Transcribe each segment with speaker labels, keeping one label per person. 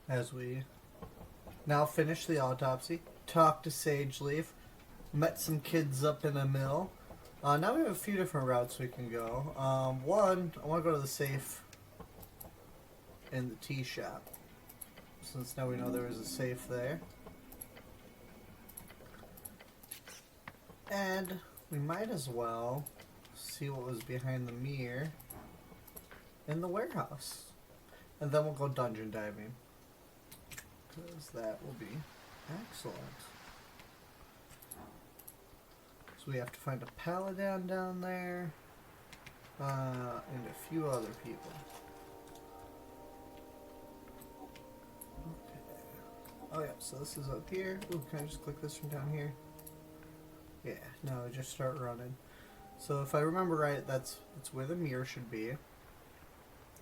Speaker 1: As we now finish the autopsy, talk to Sage Leaf, met some kids up in a mill. Now we have a few different routes we can go. One, I want to go to the safe in the tea shop, since now we know there is a safe there. And we might as well see what was behind the mirror in the warehouse. And then we'll go dungeon diving, because that will be excellent. So we have to find a paladin down there, and a few other people. Okay. Oh yeah, so this is up here. Ooh, can I just click this from down here? Yeah, no, just start running. So if I remember right, that's where the mirror should be.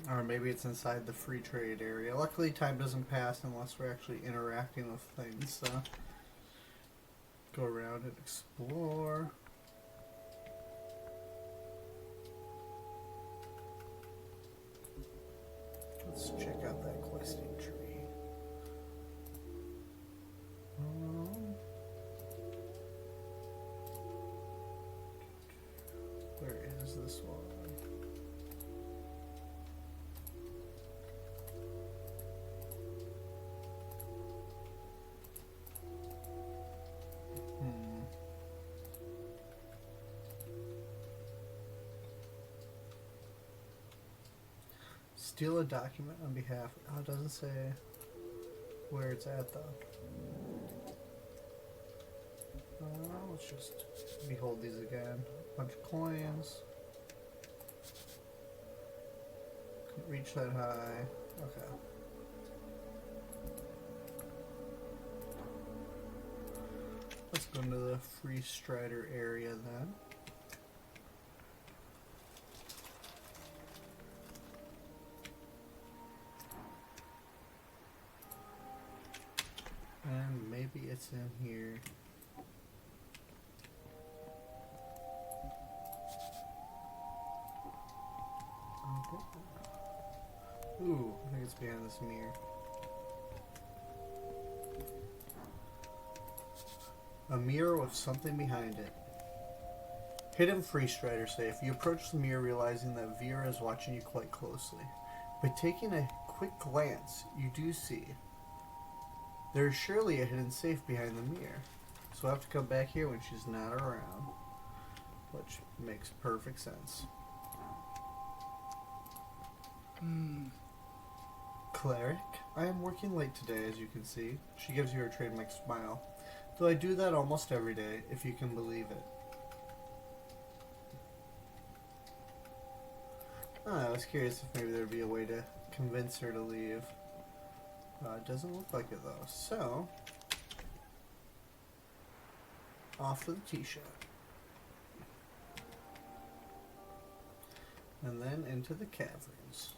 Speaker 1: Or maybe it's inside the free trade area. Luckily, time doesn't pass unless we're actually interacting with things, so... Go around and explore. Let's check out that questing tree. Where is this one? Steal a document on behalf. Oh, it doesn't say where it's at though. Let's just behold these again. Bunch of coins. Couldn't reach that high. Okay. Let's go into the Free Strider area then. And maybe it's in here. Okay. Ooh, I think it's behind this mirror. A mirror with something behind it. Hidden Free Strider safe. You approach the mirror realizing that Vera is watching you quite closely. By taking a quick glance, you do see there is surely a hidden safe behind the mirror. So we'll have to come back here when she's not around. Which makes perfect sense. Cleric, I am working late today, as you can see. She gives you her trademark smile. Though I do that almost every day, if you can believe it. I was curious if maybe there'd be a way to convince her to leave. It doesn't look like it though. So, off to the tea shop. And then into the caverns.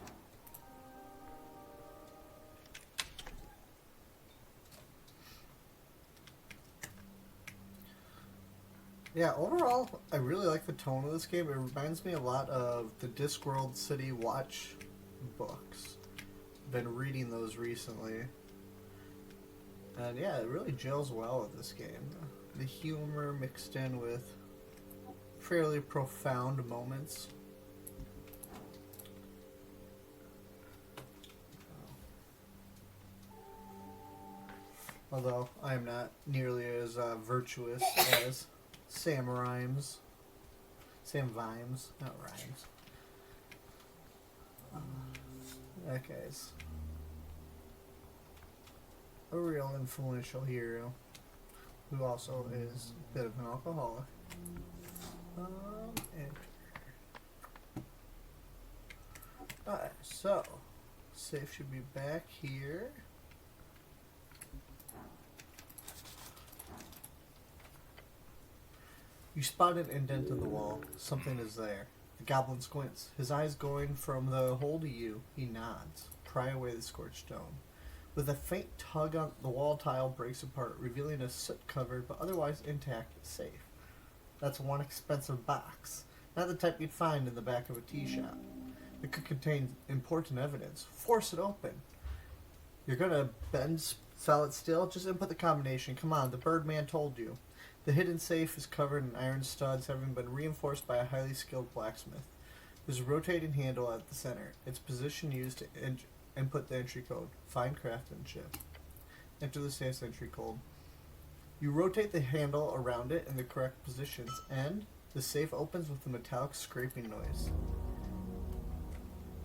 Speaker 1: Yeah, overall, I really like the tone of this game. It reminds me a lot of the Discworld City Watch books. Been reading those recently. And yeah, it really gels well with this game. The humor mixed in with fairly profound moments. Although I am not nearly as virtuous as Sam Rhymes. Sam Vimes, not Rhymes. That guy's a real influential hero who also is a bit of an alcoholic. Alright, so safe should be back here. You spot an indent in the wall. Something is there. The goblin squints. His eyes going from the hole to you. He nods. Pry away the scorched stone. With a faint tug on the wall tile breaks apart, revealing a soot-covered but otherwise intact safe. That's one expensive box. Not the type you'd find in the back of a tea shop. It could contain important evidence. Force it open. You're gonna bend solid steel? Just input the combination. Come on, the Birdman told you. The hidden safe is covered in iron studs, having been reinforced by a highly skilled blacksmith. There's a rotating handle at the center. Its position used to input the entry code. Find craftsmanship. Enter the safe's entry code. You rotate the handle around it in the correct positions, and the safe opens with a metallic scraping noise.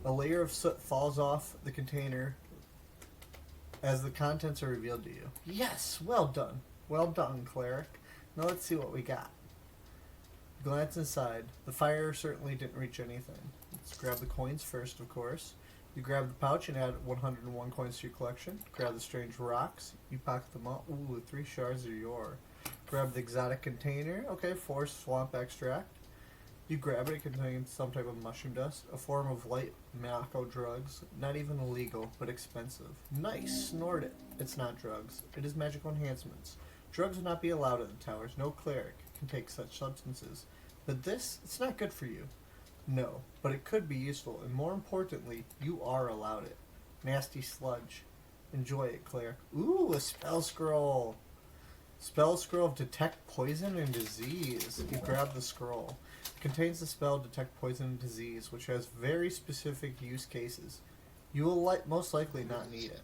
Speaker 1: A layer of soot falls off the container as the contents are revealed to you. Yes, well done. Well done, cleric. Now let's see what we got. Glance inside. The fire certainly didn't reach anything. Let's grab the coins first, of course. You grab the pouch and add 101 coins to your collection. Grab the strange rocks. You pocket them up. Ooh, the 3 shards are yours. Grab the exotic container. Okay, 4 swamp extract. You grab it. It contains some type of mushroom dust, a form of light Mako drugs. Not even illegal, but expensive. Nice. Snort it. It's not drugs. It is magical enhancements. Drugs will not be allowed at the towers. No cleric can take such substances. But this, it's not good for you. No, but it could be useful, and more importantly, you are allowed it. Nasty sludge. Enjoy it, cleric. Ooh, a spell scroll. Spell scroll of detect poison and disease. You grab the scroll. It contains the spell detect poison and disease, which has very specific use cases. You will most likely not need it.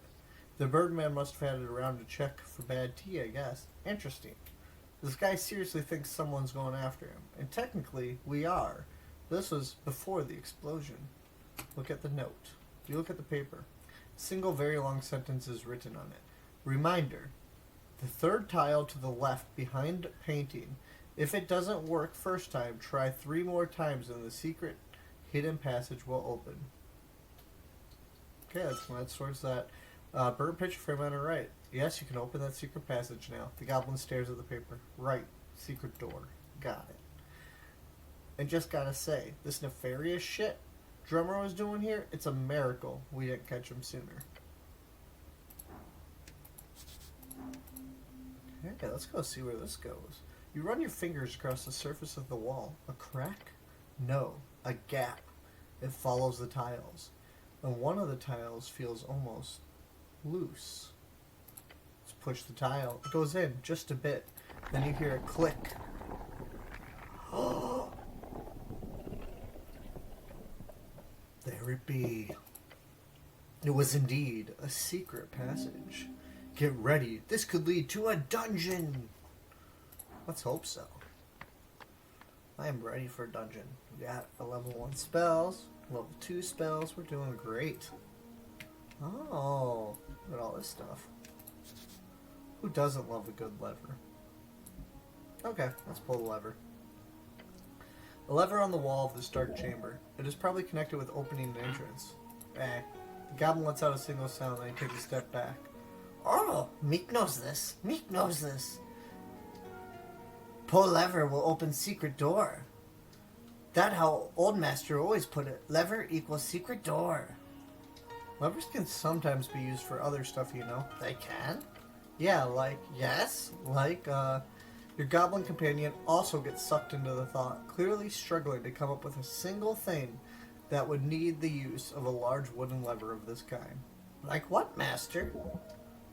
Speaker 1: The Birdman must have had it around to check for bad tea, I guess. Interesting. This guy seriously thinks someone's going after him. And technically, we are. This was before the explosion. Look at the note. You look at the paper. A single very long sentence is written on it. Reminder. The third tile to the left behind painting. If it doesn't work first time, try 3 more times and the secret hidden passage will open. Okay, that's towards that. Burnt picture frame on the right. Yes, you can open that secret passage now. The goblin stares at the paper. Right. Secret door. Got it. And just gotta say, this nefarious shit Drummer was doing here, it's a miracle we didn't catch him sooner. Okay, let's go see where this goes. You run your fingers across the surface of the wall. A crack? No, a gap. It follows the tiles. And one of the tiles feels almost loose. Let's push the tile. It goes in just a bit. Then you hear a click. There it be. It was indeed a secret passage. Get ready. This could lead to a dungeon. Let's hope so. I am ready for a dungeon. We got a level 1 spells, level 2 spells. We're doing great. Oh, look at all this stuff. Who doesn't love a good lever? Okay, let's pull the lever. A lever on the wall of this dark chamber. It is probably connected with opening an entrance. The goblin lets out a single sound, then he takes a step back. Oh, Meek knows this. Meek knows this. Pull lever will open secret door. That how old master always put it. Lever equals secret door. Levers can sometimes be used for other stuff, you know. They can? Yeah, like, yes, like, your goblin companion also gets sucked into the thought, clearly struggling to come up with a single thing that would need the use of a large wooden lever of this kind. Like what, master?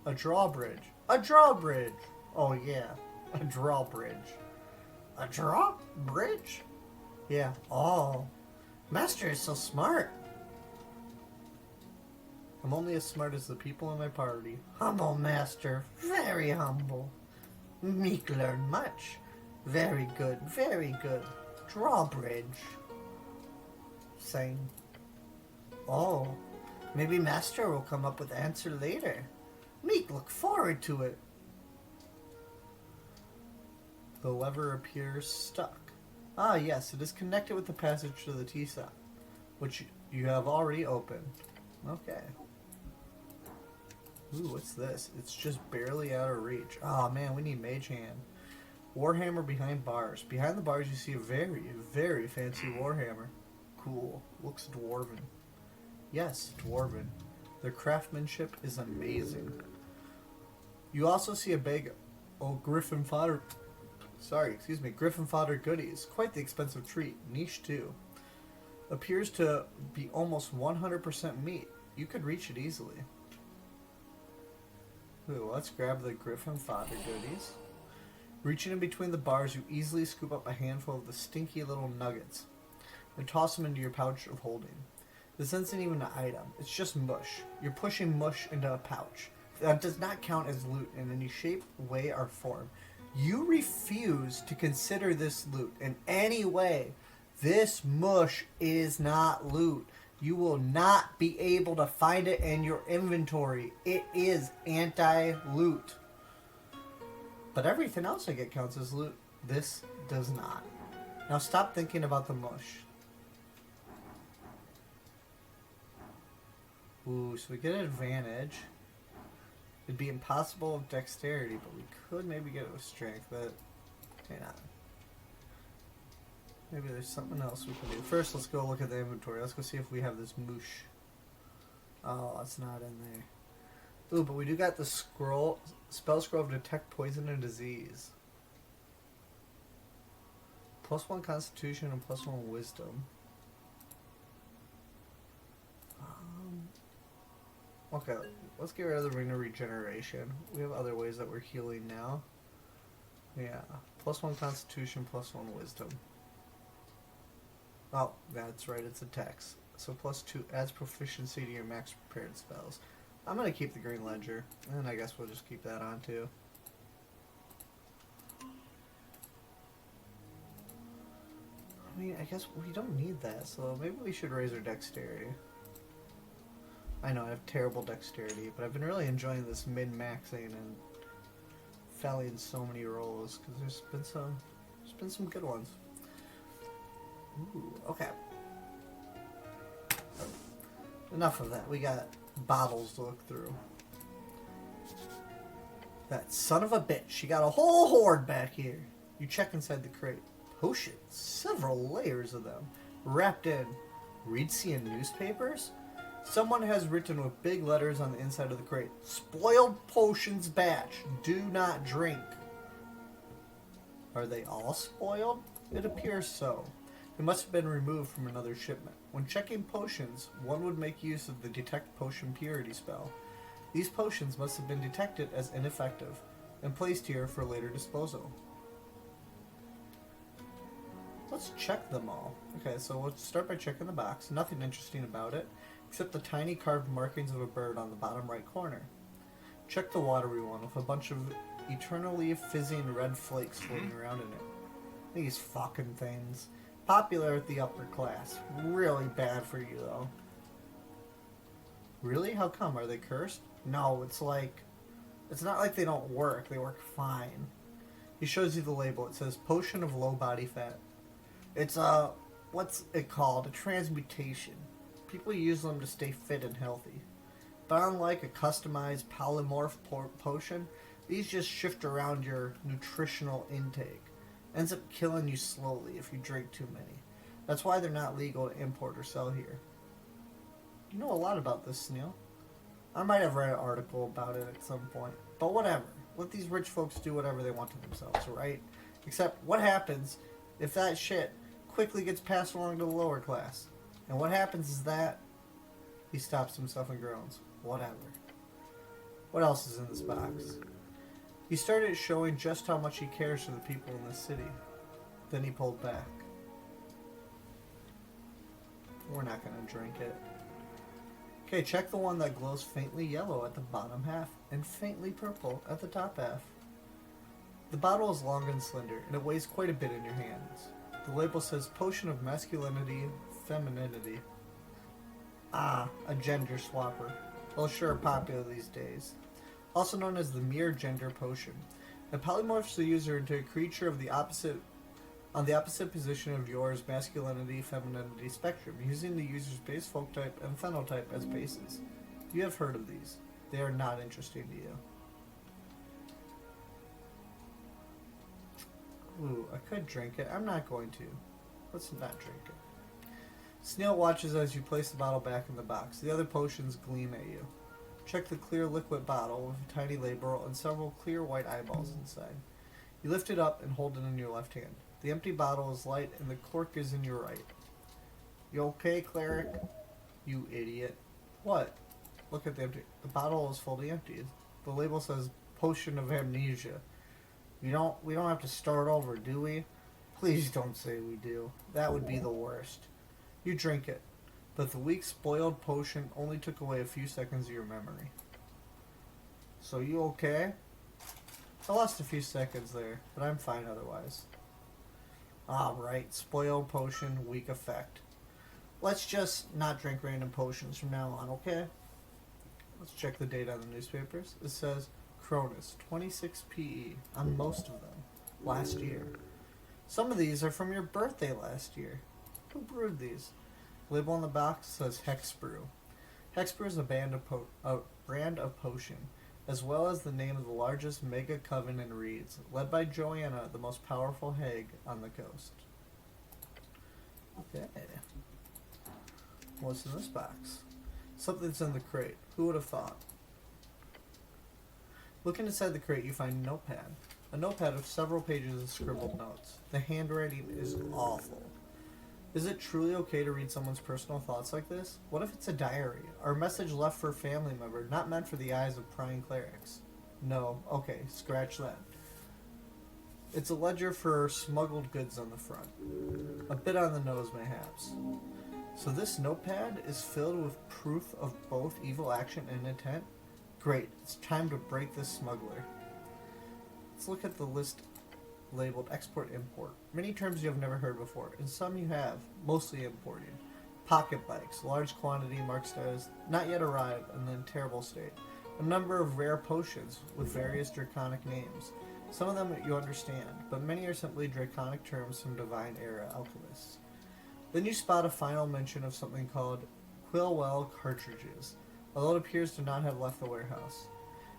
Speaker 1: A drawbridge. A drawbridge! Oh yeah, a drawbridge. A drawbridge? Yeah, oh. Master is so smart. I'm only as smart as the people in my party. Humble, master. Very humble. Meek learn much. Very good, very good. Drawbridge. Same. Oh, maybe master will come up with the answer later. Meek look forward to it. The lever appears stuck. Ah, yes, it is connected with the passage to the T-Sop, which you have already opened. Okay. Ooh, what's this? It's just barely out of reach. Oh man, we need Mage Hand. Warhammer behind bars. Behind the bars you see a very, very fancy Warhammer. Cool. Looks dwarven. Yes, dwarven. Their craftsmanship is amazing. You also see a bag of Griffin fodder goodies. Quite the expensive treat. Niche too. Appears to be almost 100% meat. You could reach it easily. Ooh, let's grab the Griffin fodder goodies. Reaching in between the bars, you easily scoop up a handful of the stinky little nuggets and toss them into your pouch of holding. This isn't even an item, it's just mush. You're pushing mush into a pouch. That does not count as loot in any shape, way, or form. You refuse to consider this loot in any way. This mush is not loot. You will not be able to find it in your inventory. It is anti-loot. But everything else I get counts as loot. This does not. Now stop thinking about the mush. Ooh, so we get an advantage. It'd be impossible with dexterity, but we could maybe get it with strength, but hang on. Maybe there's something else we can do. First, let's go look at the inventory. Let's go see if we have this moosh. Oh, it's not in there. Ooh, but we do got the spell scroll of detect poison and disease. +1 constitution and +1 wisdom. Okay, let's get rid of the ring of regeneration. We have other ways that we're healing now. Yeah, +1 constitution, +1 wisdom. Oh, that's right, it's attacks. So +2 adds proficiency to your max prepared spells. I'm going to keep the green ledger, and I guess we'll just keep that on too. I mean, I guess we don't need that, so maybe we should raise our dexterity. I know I have terrible dexterity, but I've been really enjoying this min-maxing and failing so many rolls because there's been some good ones. Ooh, okay. Enough of that. We got bottles to look through. That son of a bitch. She got a whole horde back here. You check inside the crate. Potions. Several layers of them. Wrapped in. Read seeing newspapers? Someone has written with big letters on the inside of the crate. Spoiled potions batch. Do not drink. Are they all spoiled? It appears so. They must have been removed from another shipment. When checking potions, one would make use of the Detect Potion Purity spell. These potions must have been detected as ineffective and placed here for later disposal. Let's check them all. Okay, so let's start by checking the box. Nothing interesting about it, except the tiny carved markings of a bird on the bottom right corner. Check the watery one with a bunch of eternally fizzing red flakes floating around in it. These fucking things. Popular at the upper class. Really bad for you, though. Really? How come? Are they cursed? No, it's not like they don't work. They work fine. He shows you the label. It says Potion of Low Body Fat. It's what's it called? A transmutation. People use them to stay fit and healthy. But unlike a customized polymorph potion, these just shift around your nutritional intake. Ends up killing you slowly if you drink too many. That's why they're not legal to import or sell here. You know a lot about this, Snail. I might have read an article about it at some point. But whatever. Let these rich folks do whatever they want to themselves, right? Except, what happens if that shit quickly gets passed along to the lower class? And what happens is that he stops himself and groans. Whatever. What else is in this box? He started showing just how much he cares for the people in this city. Then he pulled back. We're not going to drink it. Okay, check the one that glows faintly yellow at the bottom half and faintly purple at the top half. The bottle is long and slender, and it weighs quite a bit in your hands. The label says Potion of Masculinity, Femininity. Ah, a gender swapper. Well, sure, popular these days. Also known as the Mere Gender Potion. It polymorphs the user into a creature of the opposite position of yours masculinity-femininity spectrum, using the user's base folk type and phenotype as bases. You have heard of these. They are not interesting to you. Ooh, I could drink it. I'm not going to. Let's not drink it. Snail watches as you place the bottle back in the box. The other potions gleam at you. Check the clear liquid bottle with a tiny label and several clear white eyeballs inside. You lift it up and hold it in your left hand. The empty bottle is light and the cork is in your right. You okay, cleric? You idiot. What? Look at the empty... The bottle is fully empty. The label says potion of amnesia. We don't have to start over, do we? Please don't say we do. That would be the worst. You drink it, but the weak spoiled potion only took away a few seconds of your memory. So you okay? I lost a few seconds there, but I'm fine otherwise. Ah, right. Spoiled potion, weak effect. Let's just not drink random potions from now on, okay? Let's check the date on the newspapers. It says Cronus, 26 PE on most of them last year. Some of these are from your birthday last year. Who brewed these? Label on the box says Hex Brew. Hex Brew is a brand of potion, as well as the name of the largest mega coven in Reeds, led by Joanna, the most powerful hag on the coast. Okay. What's in this box? Something's in the crate. Who would have thought? Looking inside the crate, you find a notepad. A notepad of several pages of scribbled notes. The handwriting is awful. Is it truly okay to read someone's personal thoughts like this? What if it's a diary, or a message left for a family member, not meant for the eyes of prying clerics? No. Okay, scratch that. It's a ledger for smuggled goods on the front. A bit on the nose, mayhaps. So this notepad is filled with proof of both evil action and intent? Great, it's time to break this smuggler. Let's look at the list labeled export-import. Many terms you have never heard before, and some you have, mostly imported. Pocket bikes, large quantity marked as not yet arrived and in terrible state. A number of rare potions with various draconic names. Some of them you understand, but many are simply draconic terms from Divine Era alchemists. Then you spot a final mention of something called Quillwell cartridges, although it appears to not have left the warehouse.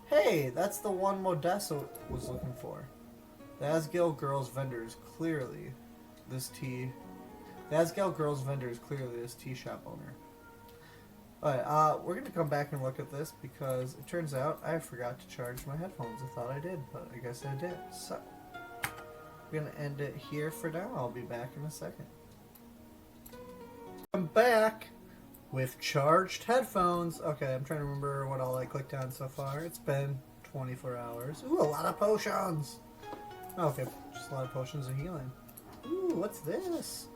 Speaker 1: Hey, that's the one Modessa was looking for. The Asgale Girls vendor is clearly this tea shop owner. Alright, we're gonna come back and look at this because it turns out I forgot to charge my headphones. I thought I did, but I guess I did. So we're gonna end it here for now. I'll be back in a second. I'm back with charged headphones. Okay, I'm trying to remember what all I clicked on so far. It's been 24 hours. Ooh, a lot of potions. Okay, just a lot of potions of healing. Ooh, what's this?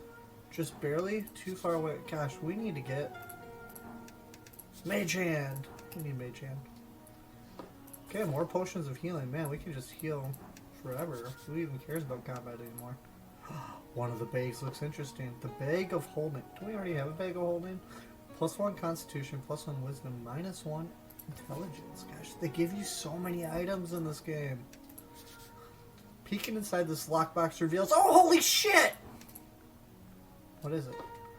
Speaker 1: Just barely too far away. Gosh, we need to get Mage Hand. We need Mage Hand. Okay, more potions of healing. Man, we can just heal forever. Who even cares about combat anymore? One of the bags looks interesting. The Bag of Holding. Do we already have a Bag of Holding? +1 Constitution, +1 Wisdom, -1 Intelligence. Gosh, they give you so many items in this game. Peeking inside this lockbox reveals... Oh, holy shit! What is it?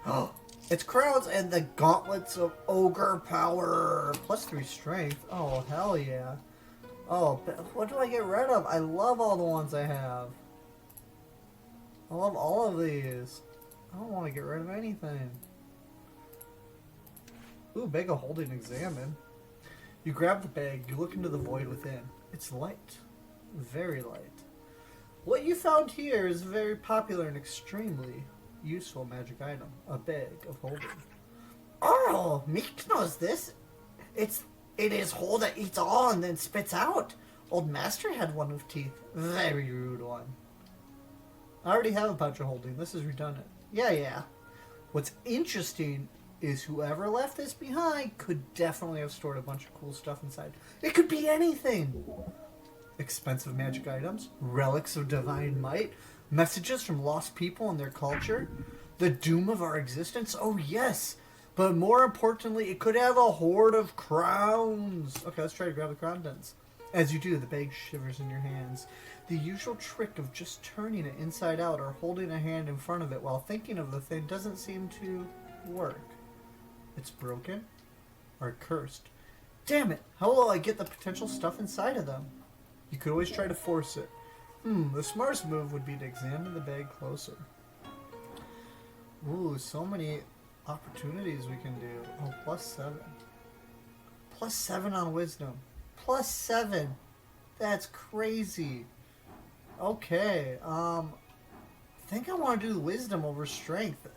Speaker 1: Oh, it's crowns and the gauntlets of ogre power. +3 strength. Oh, hell yeah. Oh, what do I get rid of? I love all the ones I have. I love all of these. I don't want to get rid of anything. Ooh, Bag of Holding examine. You grab the bag, you look into the void within. It's light. Very light. What you found here is a very popular and extremely useful magic item. A Bag of Holding. Oh, Meek knows this. It is hole that eats all and then spits out. Old Master had one with teeth. Very rude one. I already have a pouch of holding. This is redundant. Yeah. What's interesting is whoever left this behind could definitely have stored a bunch of cool stuff inside. It could be anything. Expensive magic items, relics of divine might, messages from lost people and their culture, the doom of our existence. Oh yes, but more importantly, it could have a hoard of crowns. Okay, let's try to grab the contents. As you do, the bag shivers in your hands. The usual trick of just turning it inside out or holding a hand in front of it while thinking of the thing doesn't seem to work. It's broken or cursed. Damn it! How will I get the potential stuff inside of them? You could always try to force it. The smartest move would be to examine the bag closer. Ooh, so many opportunities we can do. Oh, +7. +7 on wisdom. +7. That's crazy. Okay, I think I want to do wisdom over strength.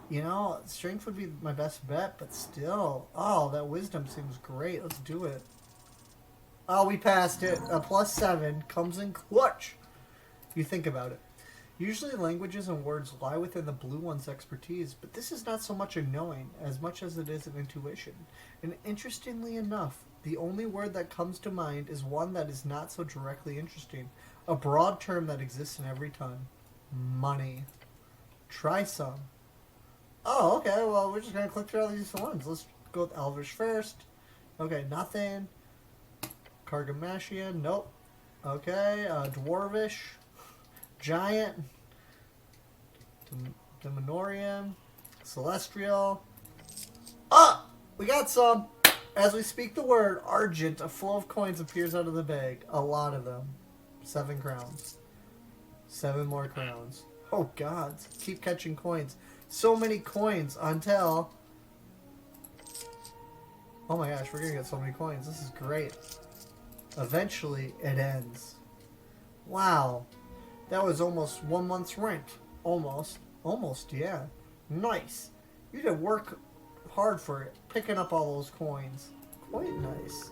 Speaker 1: You know, strength would be my best bet, but still. Oh, that wisdom seems great. Let's do it. Oh, we passed it. A +7 comes in clutch. You think about it. Usually languages and words lie within the blue one's expertise, but this is not so much a knowing as much as it is an intuition. And interestingly enough, the only word that comes to mind is one that is not so directly interesting. A broad term that exists in every tongue. Money. Try some. Oh, okay, well, we're just going to click through all these ones. Let's go with Elvish first. Okay, nothing. Cargamashian, nope. Okay, Dwarvish. Giant. Demonorian. Celestial. Ah! We got some! As we speak the word, Argent, a flow of coins appears out of the bag. A lot of them. 7 crowns. 7 more crowns. Oh, God. Keep catching coins. So many coins until... Oh my gosh, we're going to get so many coins. This is great. Eventually, it ends. Wow. That was almost 1 month's rent. Almost. Almost, yeah. Nice. You did work hard for it. Picking up all those coins. Quite nice.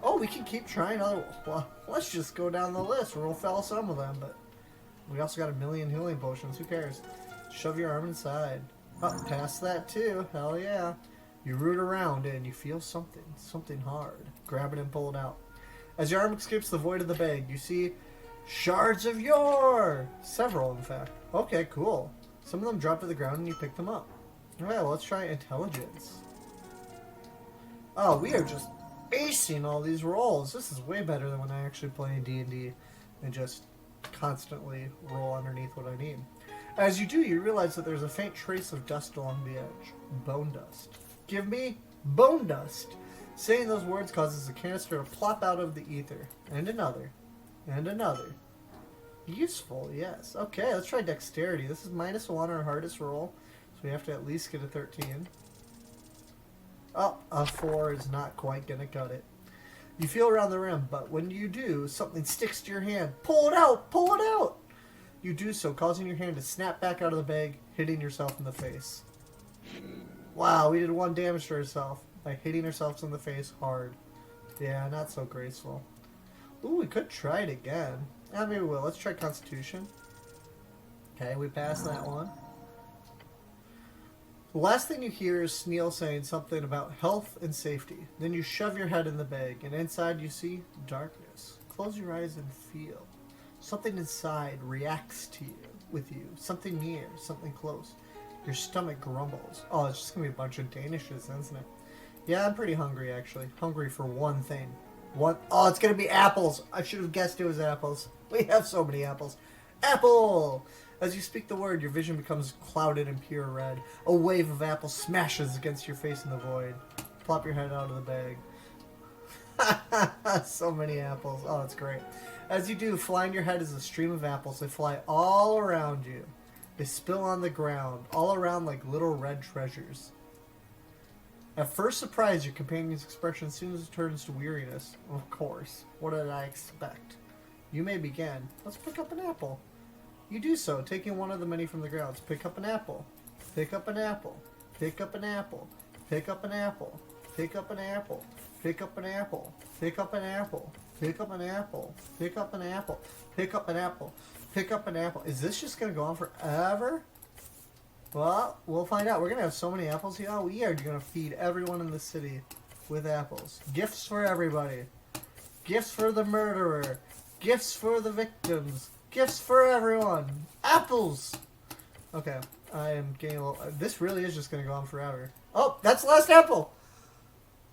Speaker 1: Oh, we can keep trying other... Well, let's just go down the list. We'll fail some of them, but... We also got 1,000,000 healing potions. Who cares? Shove your arm inside. Oh, past that too. Hell yeah. You root around and you feel something. Something hard. Grab it and pull it out. As your arm escapes the void of the bag, you see shards of yore! Several, in fact. Okay, cool. Some of them drop to the ground and you pick them up. Alright, well, let's try intelligence. Oh, we are just acing all these rolls. This is way better than when I actually play D&D and just constantly roll underneath what I need. As you do, you realize that there's a faint trace of dust along the edge. Bone dust. Give me bone dust! Saying those words causes the canister to plop out of the ether. And another. And another. Useful, yes. Okay, let's try dexterity. This is -1 on our hardest roll, so we have to at least get a 13. Oh, a 4 is not quite gonna cut it. You feel around the rim, but when you do, something sticks to your hand. Pull it out! Pull it out! You do so, causing your hand to snap back out of the bag, hitting yourself in the face. Wow, we did 1 damage to ourselves by hitting ourselves in the face hard. Yeah, not so graceful. Ooh, we could try it again. Maybe we will. Let's try Constitution. Okay, we passed that one. The last thing you hear is Sneal saying something about health and safety. Then you shove your head in the bag, and inside you see darkness. Close your eyes and feel. Something inside reacts to you, with you. Something near, something close. Your stomach grumbles. Oh, it's just going to be a bunch of Danishes, isn't it? Yeah, I'm pretty hungry, actually. Hungry for one thing. What? Oh, it's going to be apples. I should have guessed it was apples. We have so many apples. Apple! As you speak the word, your vision becomes clouded in pure red. A wave of apples smashes against your face in the void. Plop your head out of the bag. So many apples. Oh, that's great. As you do, flying your head is a stream of apples. They fly all around you. They spill on the ground, all around like little red treasures. At first surprise, your companion's expression soon turns to weariness. Of course. What did I expect? You may begin. Let's pick up an apple. You do so, taking one of the many from the grounds. Pick up an apple. Pick up an apple. Pick up an apple. Pick up an apple. Pick up an apple. Pick up an apple. Pick up an apple. Pick up an apple. Pick up an apple. Pick up an apple. Pick up an apple. Is this just going to go on forever? Well, we'll find out. We're going to have so many apples here. Oh, we are going to feed everyone in the city with apples. Gifts for everybody. Gifts for the murderer. Gifts for the victims. Gifts for everyone. Apples! Okay, I am getting a little... This really is just going to go on forever. Oh, that's the last apple!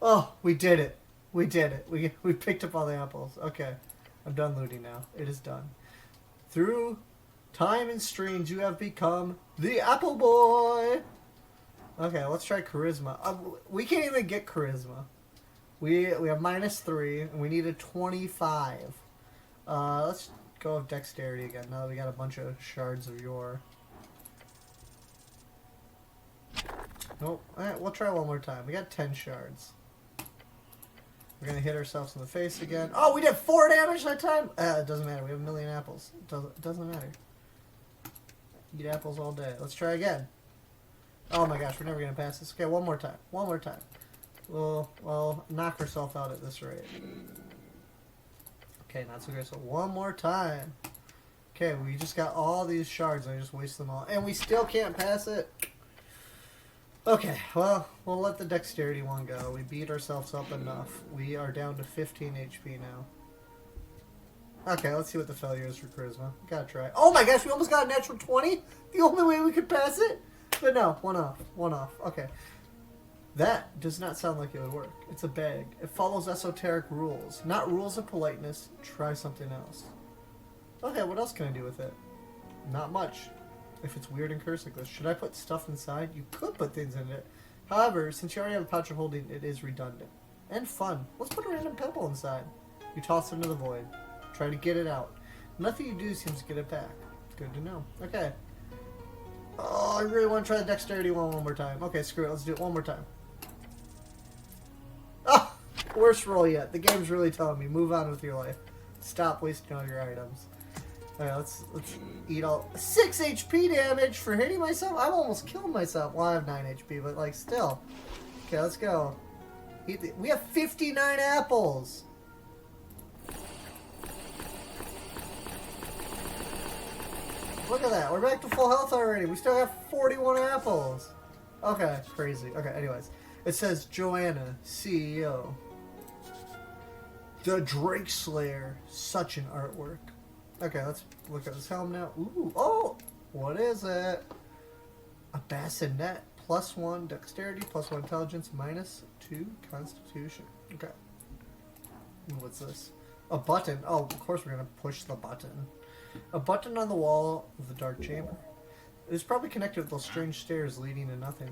Speaker 1: Oh, we did it. We did it. We picked up all the apples. Okay, I'm done looting now. It is done. Through time and streams, you have become the Apple Boy! Okay, let's try Charisma. We can't even get Charisma. We have -3, and we need a 25. Let's go with Dexterity again, now that we got a bunch of shards of yore. Nope. Alright, we'll try one more time. We got 10 shards. We're going to hit ourselves in the face again. Oh, we did 4 damage that time? It doesn't matter. We have 1,000,000 apples. It doesn't matter. Eat apples all day. Let's try again. Oh my gosh, we're never going to pass this. Okay, one more time. One more time. We'll knock ourselves out at this rate. Okay, not so great. So one more time. Okay, we just got all these shards. I just wasted them all. And we still can't pass it. Okay, well, we'll let the dexterity one go. We beat ourselves up enough. We are down to 15 HP now. Okay, let's see what the failure is for charisma. Gotta try. Oh my gosh, we almost got a natural 20? The only way we could pass it? But no, one off. One off. Okay. That does not sound like it would work. It's a bag. It follows esoteric rules. Not rules of politeness. Try something else. Okay, what else can I do with it? Not much. If it's weird and cursed like this. Should I put stuff inside? You could put things in it. However, since you already have a pouch of holding, it is redundant. And fun. Let's put a random pebble inside. You toss it into the void. Try to get it out. Nothing you do seems to get it back. Good to know. Okay. Oh, I really want to try the dexterity one more time. Okay, screw it. Let's do it one more time. Oh, worst roll yet. The game's really telling me, move on with your life. Stop wasting all your items. Alright, let's eat all... 6 HP damage for hitting myself? I've almost killed myself. Well, I have 9 HP, but, like, still. Okay, let's go. We have 59 apples! Look at that. We're back to full health already. We still have 41 apples. Okay, crazy. Okay, anyways. It says Joanna, CEO. The Drake Slayer. Such an artwork. Okay, let's look at this helm now. Ooh, oh! What is it? A bassinet. +1 dexterity, +1 intelligence, -2 constitution. Okay. What's this? A button. Oh, of course we're going to push the button. A button on the wall of the dark chamber. It is probably connected with those strange stairs leading to nothing.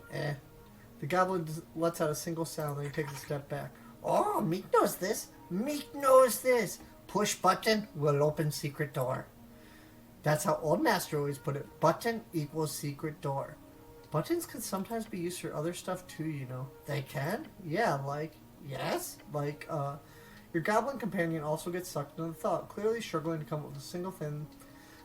Speaker 1: The goblin lets out a single sound, then he takes a step back. Oh, Meek knows this. Meek knows this. Push button will open secret door. That's how Old Master always put it. Button equals secret door. Buttons can sometimes be used for other stuff too, you know. They can? Yeah, like, yes? Like, your goblin companion also gets sucked into the thought, clearly struggling to come up with a single thing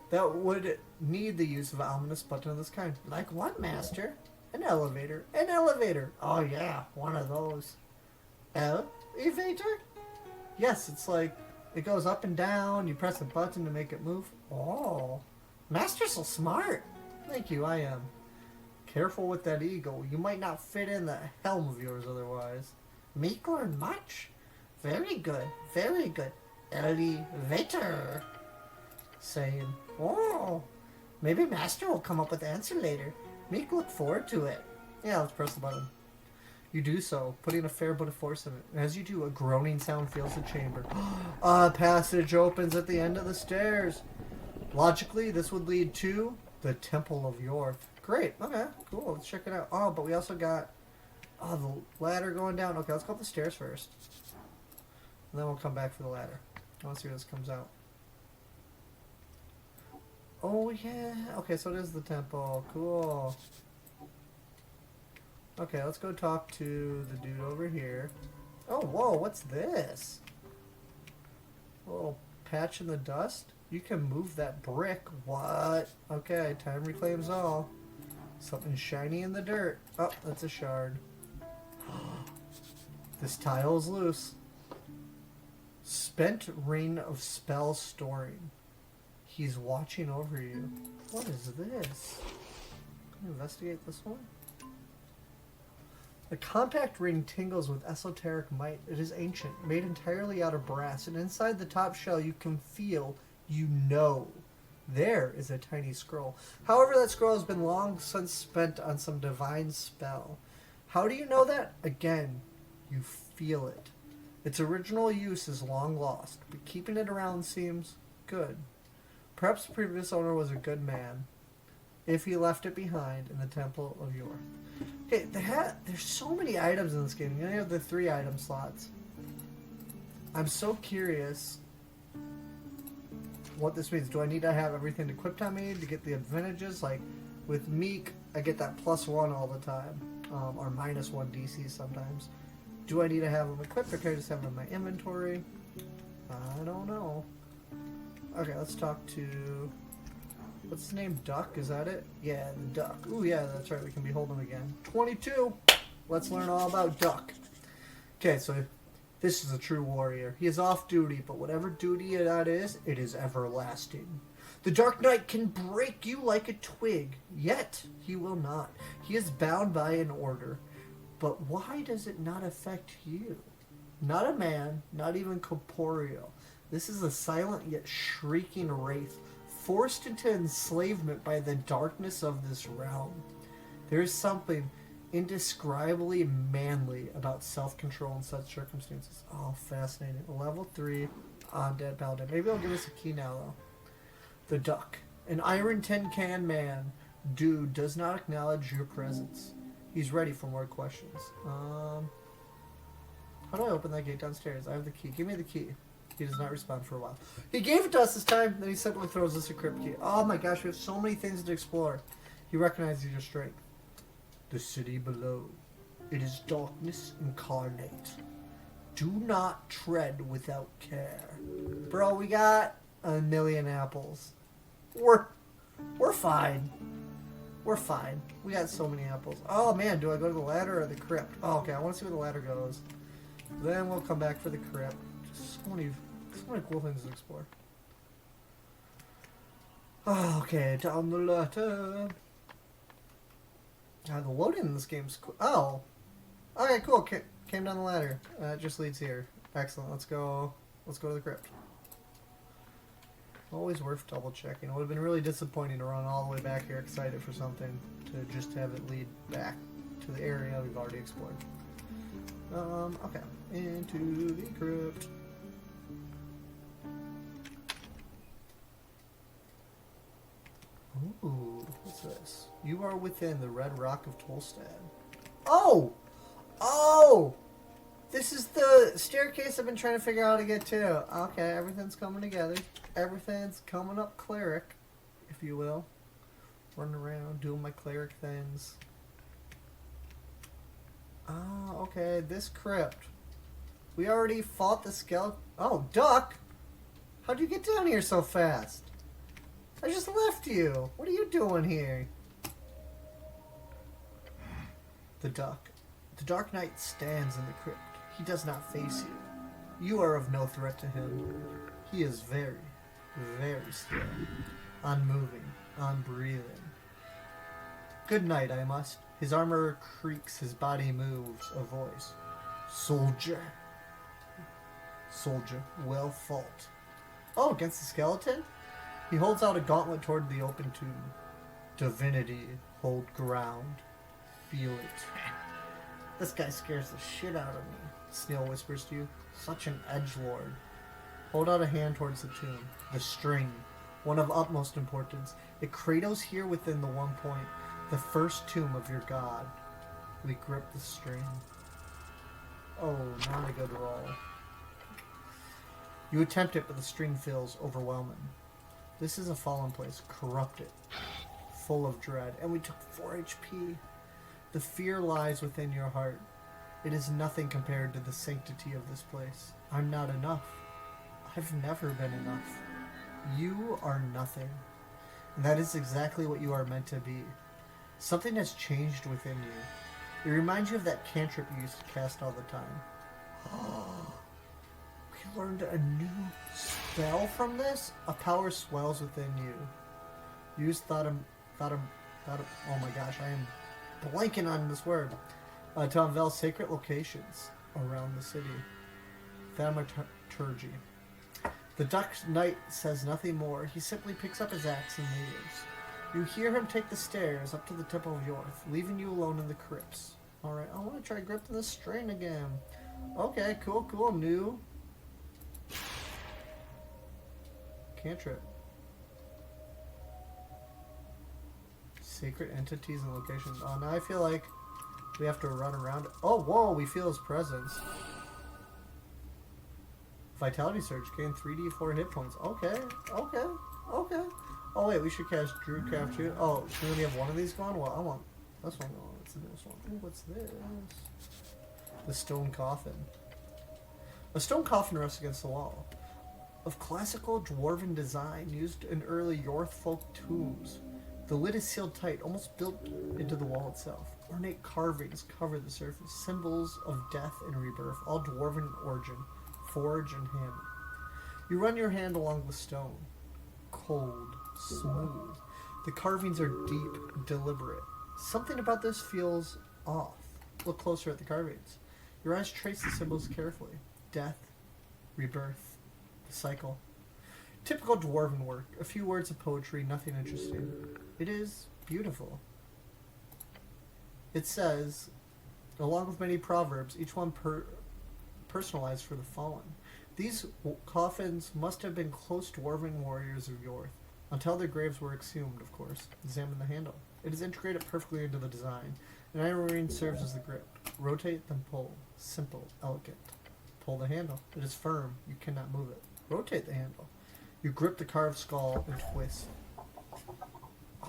Speaker 1: that would need the use of an ominous button of this kind. Like what, Master? An elevator. An elevator! Oh yeah, one of those. Elevator? Yes, it's like, it goes up and down, you press a button to make it move. Oh, Master's so smart. Thank you, I am. Careful with that eagle. You might not fit in that helm of yours otherwise. Meek learned much. Very good, very good. Elevator. Saying, oh, maybe Master will come up with the answer later. Meek look forward to it. Yeah, let's press the button. You do so, putting a fair bit of force in it. As you do, a groaning sound fills the chamber. A passage opens at the end of the stairs. Logically, this would lead to the Temple of Yorth. Great, okay, cool, let's check it out. Oh, but we also got, the ladder going down. Okay, let's go up the stairs first. And then we'll come back for the ladder. I want to see where this comes out. Oh, yeah. Okay, so it is the temple. Cool. Okay, let's go talk to the dude over here. Oh, whoa, what's this? A little patch in the dust? You can move that brick. What? Okay, time reclaims all. Something shiny in the dirt. Oh, that's a shard. This tile is loose. Spent ring of spell storing. He's watching over you. What is this? Can I investigate this one? The compact ring tingles with esoteric might. It is ancient, made entirely out of brass, and inside the top shell you can feel, you know, there is a tiny scroll. However, that scroll has been long since spent on some divine spell. How do you know that? Again, you feel it. Its original use is long lost, but keeping it around seems good. Perhaps the previous owner was a good man, if he left it behind in the Temple of Yorth. Okay, there's so many items in this game. You only have the 3 item slots. I'm so curious what this means. Do I need to have everything equipped on me to get the advantages? Like, with Meek, I get that +1 all the time, or -1 DC sometimes. Do I need to have them equipped, or can I just have them in my inventory? I don't know. Okay, let's talk to... What's his name? Duck? Is that it? Yeah, the Duck. Ooh, yeah, that's right. We can behold him again. 22! Let's learn all about Duck. Okay, so This is a true warrior. He is off duty, but whatever duty that is, it is everlasting. The Dark Knight can break you like a twig, yet he will not. He is bound by an order. But why does it not affect you? Not a man, not even corporeal. This is a silent yet shrieking wraith, forced into enslavement by the darkness of this realm. There is something indescribably manly about self-control in such circumstances. Oh, fascinating. Level 3 Undead Paladin. Maybe I'll give us a key now, though. The Duck. An iron tin can man. Dude does not acknowledge your presence. He's ready for more questions. How do I open that gate downstairs? I have the key. Give me the key. He does not respond for a while. He gave it to us this time, then he simply throws us a crypt key. Oh my gosh, we have so many things to explore. He recognizes your strength. The city below. It is darkness incarnate. Do not tread without care. Bro, we got 1,000,000 apples. We're fine. We're fine. We got so many apples. Oh man, do I go to the ladder or the crypt? Oh, okay, I want to see where the ladder goes. Then we'll come back for the crypt. Just so many cool things to explore. Oh, okay, down the ladder. The loading in this game's cool. Oh, okay, cool. Came down the ladder. It just leads here. Excellent. Let's go to the crypt. Always worth double checking. It would have been really disappointing to run all the way back here excited for something to just have it lead back to the area we've already explored. Okay. Into the crypt. Ooh, what's this? You are within the Red Rock of Tolstad. Oh! Oh! This is the staircase I've been trying to figure out how to get to. Okay, everything's coming together. Everything's coming up cleric, if you will. Running around, doing my cleric things. Oh, okay, this crypt. We already fought the skeleton. Oh, Duck! How'd you get down here so fast? I just left you. What are you doing here? The Duck. The Dark Knight stands in the crypt. He does not face you. You are of no threat to him. He is very, very still. Unmoving. Unbreathing. Good night, I must. His armor creaks, his body moves. A voice. Soldier. Soldier, well fought. Oh, against the skeleton? He holds out a gauntlet toward the open tomb. Divinity, hold ground. Feel it. This guy scares the shit out of me, Snail whispers to you. Such an edgelord. Hold out a hand towards the tomb. The string, one of utmost importance. It cradles here within the one point, the first tomb of your god. We grip the string. Oh, not a good roll. You attempt it, but the string feels overwhelming. This is a fallen place, corrupted, full of dread, and we took 4 HP. The fear lies within your heart. It is nothing compared to the sanctity of this place. I'm not enough. I've never been enough. You are nothing. And that is exactly what you are meant to be. Something has changed within you. It reminds you of that cantrip you used to cast all the time. We learned a new spell from this? A power swells within you. Use oh my gosh, I am blanking on this word. To unveil sacred locations around the city. Thaumaturgy. The Duck Knight says nothing more. He simply picks up his axe and leaves. You hear him take the stairs up to the Temple of Yorth, leaving you alone in the crypts. Alright, I want to try gripping the string again. Okay, cool. New cantrip. Sacred entities and locations. Oh, now I feel like we have to run around. Oh, whoa, we feel his presence. Vitality surge. Gain 3d4 hit points. Okay. Oh, wait, we should cast Druidcraft too. Oh, we only have one of these going? Well, I want this one going. What's this one? Ooh, what's this? The stone coffin. A stone coffin rests against the wall. Of classical dwarven design used in early Yorth folk tombs. The lid is sealed tight, almost built into the wall itself. Ornate carvings cover the surface, symbols of death and rebirth, all dwarven in origin, forge and hand. You run your hand along the stone. Cold, smooth. The carvings are deep, deliberate. Something about this feels off. Look closer at the carvings. Your eyes trace the symbols carefully. Death, rebirth, the cycle. Typical dwarven work. A few words of poetry, nothing interesting. It is beautiful. It says, along with many proverbs, each one personalized for the fallen. These coffins must have been close dwarven warriors of yore, until their graves were exhumed, of course. Examine the handle. It is integrated perfectly into the design. An iron ring serves as the grip. Rotate, then pull. Simple, elegant. Pull the handle. It is firm. You cannot move it. Rotate the handle. You grip the carved skull and twist.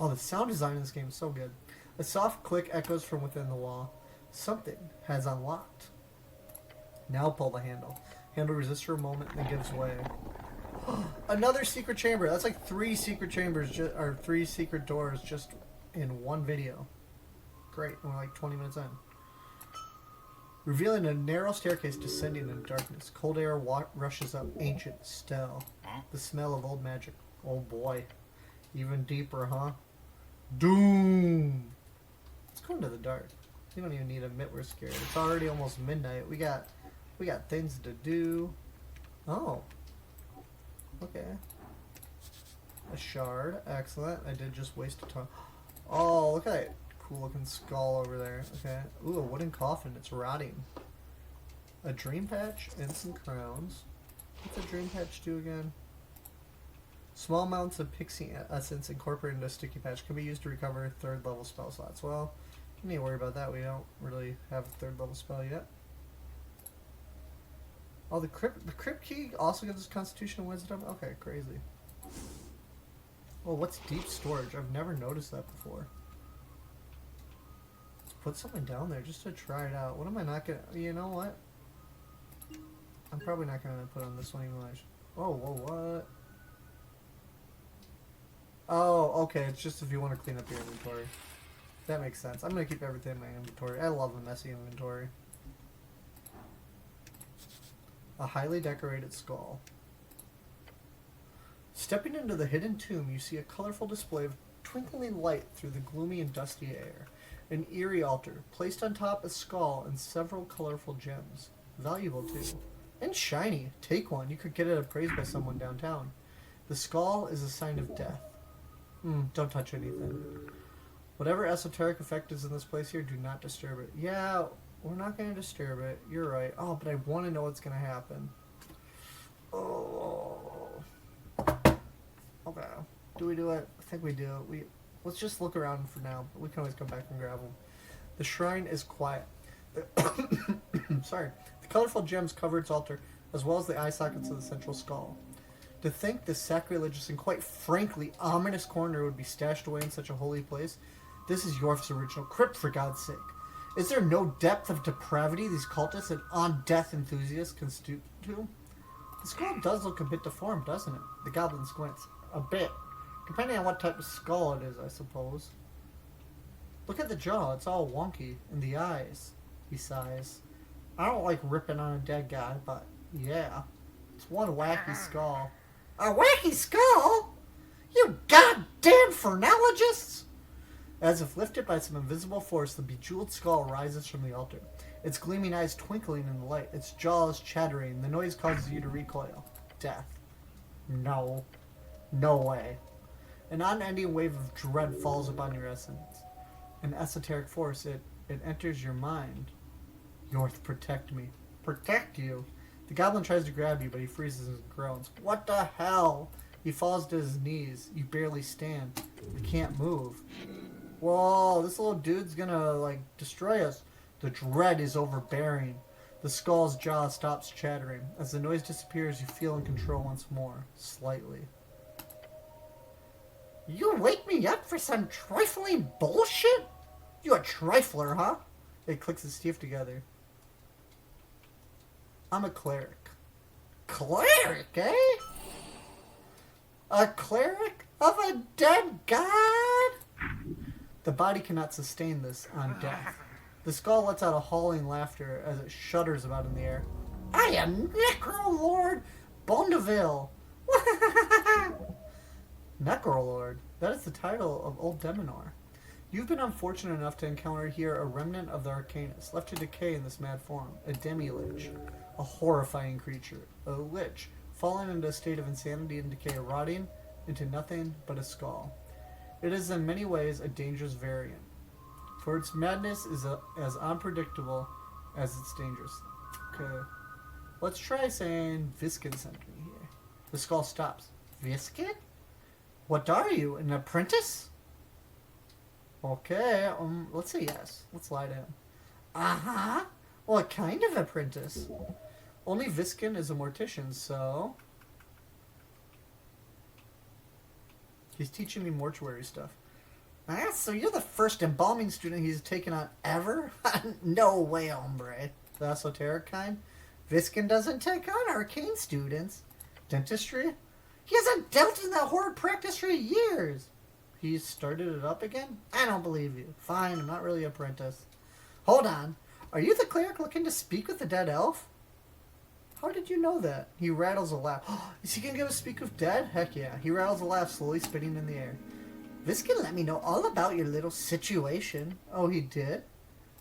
Speaker 1: Oh, the sound design in this game is so good. A soft click echoes from within the wall. Something has unlocked. Now pull the handle. Handle resists for a moment, then gives way. Another secret chamber. That's like 3 secret chambers, or 3 secret doors just in one video. Great. We're like 20 minutes in. Revealing a narrow staircase descending in darkness. Cold air rushes up. Ancient, stale. The smell of old magic. Oh boy. Even deeper, huh? Doom! Let's go into the dark. We don't even need to admit we're scared. It's already almost midnight. We got things to do. Oh. Okay. A shard. Excellent. I did just waste a ton. Oh, look at that cool looking skull over there. Okay. Ooh, a wooden coffin. It's rotting. A dream patch and some crowns. What's a dream patch do again? Small amounts of pixie essence incorporated into a sticky patch can be used to recover 3rd level spell slots. Well, you need to worry about that. We don't really have a 3rd level spell yet. Oh, the crypt key also gives us constitution and wisdom? Okay, crazy. Oh, what's deep storage? I've never noticed that before. Let's put something down there just to try it out. What am I not gonna... You know what? I'm probably not gonna put on this one even though I should... Oh, whoa, what? Oh, okay, it's just if you want to clean up your inventory. That makes sense. I'm going to keep everything in my inventory. I love a messy inventory. A highly decorated skull. Stepping into the hidden tomb, you see a colorful display of twinkling light through the gloomy and dusty air. An eerie altar, placed on top a skull and several colorful gems. Valuable, too. And shiny. Take one. You could get it appraised by someone downtown. The skull is a sign of death. Don't touch anything. Whatever esoteric effect is in this place here, do not disturb it. Yeah, we're not going to disturb it. You're right. Oh, but I want to know what's going to happen. Oh. Okay. Do we do it? I think we do. Let's just look around for now. But we can always come back and grab them. The shrine is quiet. Sorry. The colorful gems cover its altar, as well as the eye sockets of the central skull. To think this sacrilegious and quite frankly ominous corner would be stashed away in such a holy place. This is Yorf's original crypt, for God's sake. Is there no depth of depravity these cultists and on-death enthusiasts can stoop to? The skull does look a bit deformed, doesn't it? The goblin squints. A bit. Depending on what type of skull it is, I suppose. Look at the jaw. It's all wonky. And the eyes. He sighs. I don't like ripping on a dead guy, but yeah. It's one wacky skull. A wacky skull? You goddamn phrenologists! As if lifted by some invisible force, the bejeweled skull rises from the altar. Its gleaming eyes twinkling in the light, its jaws chattering. The noise causes you to recoil. Death. No. No way. An unending wave of dread falls upon your essence. An esoteric force, it enters your mind. Yorth, protect me. Protect you? The goblin tries to grab you, but he freezes and groans. What the hell? He falls to his knees. You barely stand. You can't move. Whoa, this little dude's gonna, destroy us. The dread is overbearing. The skull's jaw stops chattering. As the noise disappears, you feel in control once more. Slightly. You wake me up for some trifling bullshit? You a trifler, huh? It clicks his teeth together. I'm a cleric. Cleric, eh? A cleric of a dead god? The body cannot sustain this on death. The skull lets out a howling laughter as it shudders about in the air. I am Necrolord Bondeville! Necrolord. That is the title of Old Demonor. You've been unfortunate enough to encounter here a remnant of the Arcanus, left to decay in this mad form. A demi-lich. A horrifying creature. A lich, fallen into a state of insanity and decay, rotting into nothing but a skull. It is in many ways a dangerous variant, for its madness is as unpredictable as it's dangerous. Okay. Let's try saying Viskin sent me here. The skull stops. Viskin? What are you, an apprentice? Okay, let's say yes. Let's lie to him. Uh-huh. What kind of apprentice? Only Viskin is a mortician, so... He's teaching me mortuary stuff. Ah, so you're the first embalming student he's taken on ever? No way, hombre. The esoteric kind? Viskin doesn't take on arcane students. Dentistry? He hasn't dealt in that horrid practice for years. He's started it up again? I don't believe you. Fine, I'm not really an apprentice. Hold on. Are you the cleric looking to speak with the dead elf? How did you know that? He rattles a laugh. Is he gonna give us speak with dead? Heck yeah. He rattles a laugh, slowly spitting in the air. This can let me know all about your little situation. Oh, he did?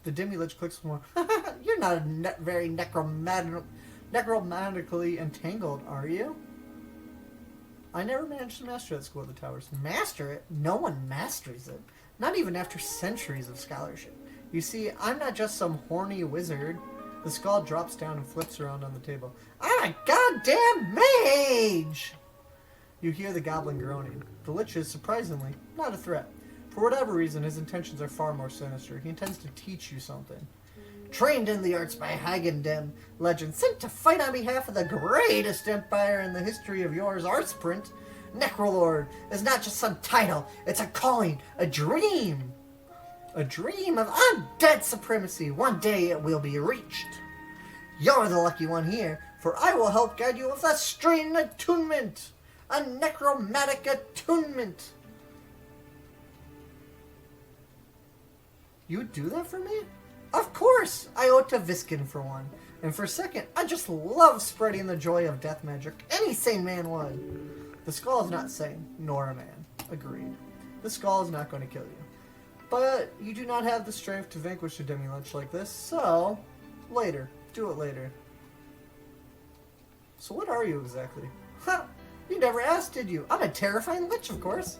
Speaker 1: The demi-lich clicks more. You're not very necromantically entangled, are you? I never managed to master that school of the towers. Master it? No one masters it. Not even after centuries of scholarship. You see, I'm not just some horny wizard. The skull drops down and flips around on the table. I'm a goddamn mage! You hear the goblin groaning. The lich is, surprisingly, not a threat. For whatever reason, his intentions are far more sinister. He intends to teach you something. Trained in the arts by Hagendem, legend, sent to fight on behalf of the greatest empire in the history of yours, Artsprint, Necrolord is not just some title, it's a calling, a dream. A dream of undead supremacy. One day it will be reached. You're the lucky one here, for I will help guide you with a strange attunement. A necromantic attunement. You would do that for me? Of course! I owe it to Viskin for one. And for a second, I just love spreading the joy of death magic. Any sane man would. The skull is not sane, nor a man. Agreed. The skull is not going to kill you. But you do not have the strength to vanquish a demi-lich like this, so... Later. Do it later. So what are you exactly? Ha! You never asked, did you? I'm a terrifying lich, of course.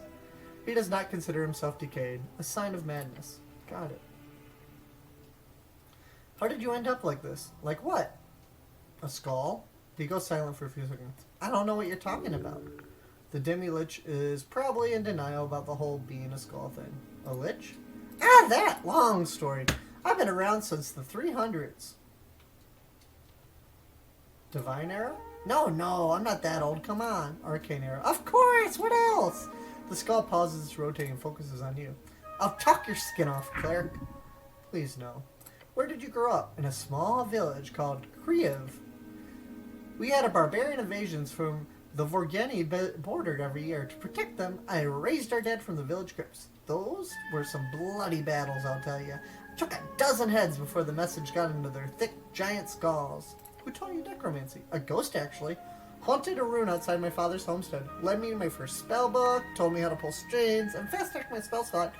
Speaker 1: He does not consider himself decayed. A sign of madness. Got it. How did you end up like this? Like what? A skull? He goes silent for a few seconds. I don't know what you're talking about. The demi-lich is probably in denial about the whole being a skull thing. A lich? Ah, that! Long story. I've been around since the 300s. Divine Era? No, I'm not that old. Come on. Arcane Era. Of course! What else? The skull pauses its rotating and focuses on you. I'll talk your skin off, cleric. Please no. Where did you grow up? In a small village called Kriev. We had a barbarian invasions from the Vorgeni bordered every year. To protect them, I raised our dead from the village crypts. Those were some bloody battles, I'll tell you. I took a dozen heads before the message got into their thick, giant skulls. Who taught you necromancy? A ghost, actually. Haunted a rune outside my father's homestead. Led me to my first spell book, told me how to pull strings, and fast-tracked my spell slot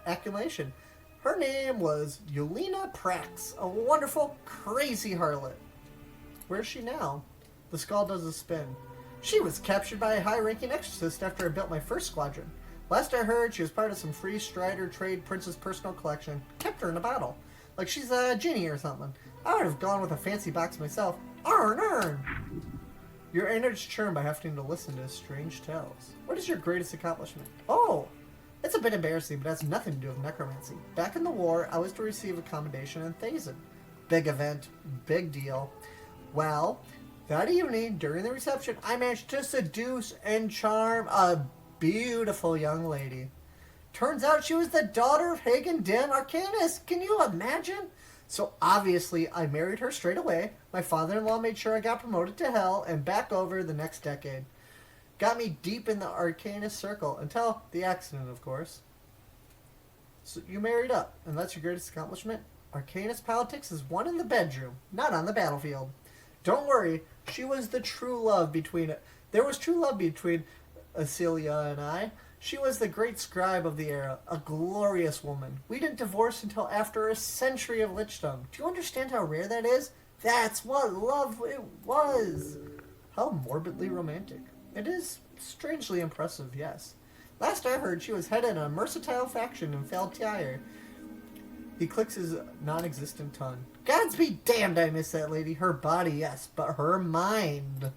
Speaker 1: accumulation. Her name was Yelena Prax, a wonderful, crazy harlot. Where's she now? The skull does a spin. She was captured by a high-ranking exorcist after I built my first squadron. Last I heard, she was part of some free strider trade prince's personal collection. Kept her in a bottle. Like she's a genie or something. I would have gone with a fancy box myself. Arn! Your innards churn by having to listen to his strange tales. What is your greatest accomplishment? Oh! It's a bit embarrassing, but it has nothing to do with necromancy. Back in the war, I was to receive a commendation in Thazen. Big event. Big deal. Well, that evening, during the reception, I managed to seduce and charm a beautiful young lady. Turns out she was the daughter of Hagen Den Arcanus. Can you imagine? So obviously, I married her straight away. My father-in-law made sure I got promoted to hell and back over the next decade. Got me deep in the Arcanus circle until the accident, of course. So you married up, and that's your greatest accomplishment? Arcanist politics is won in the bedroom, not on the battlefield. Don't worry, she was the true love between... There was true love between Acelia and I. She was the great scribe of the era, a glorious woman. We didn't divorce until after a century of lichdom. Do you understand how rare that is? That's what love it was. How morbidly romantic. It is strangely impressive, yes. Last I heard, she was headed a mercantile faction in Feltire. He clicks his non-existent tongue. Gods be damned I miss that lady. Her body, yes, but her mind.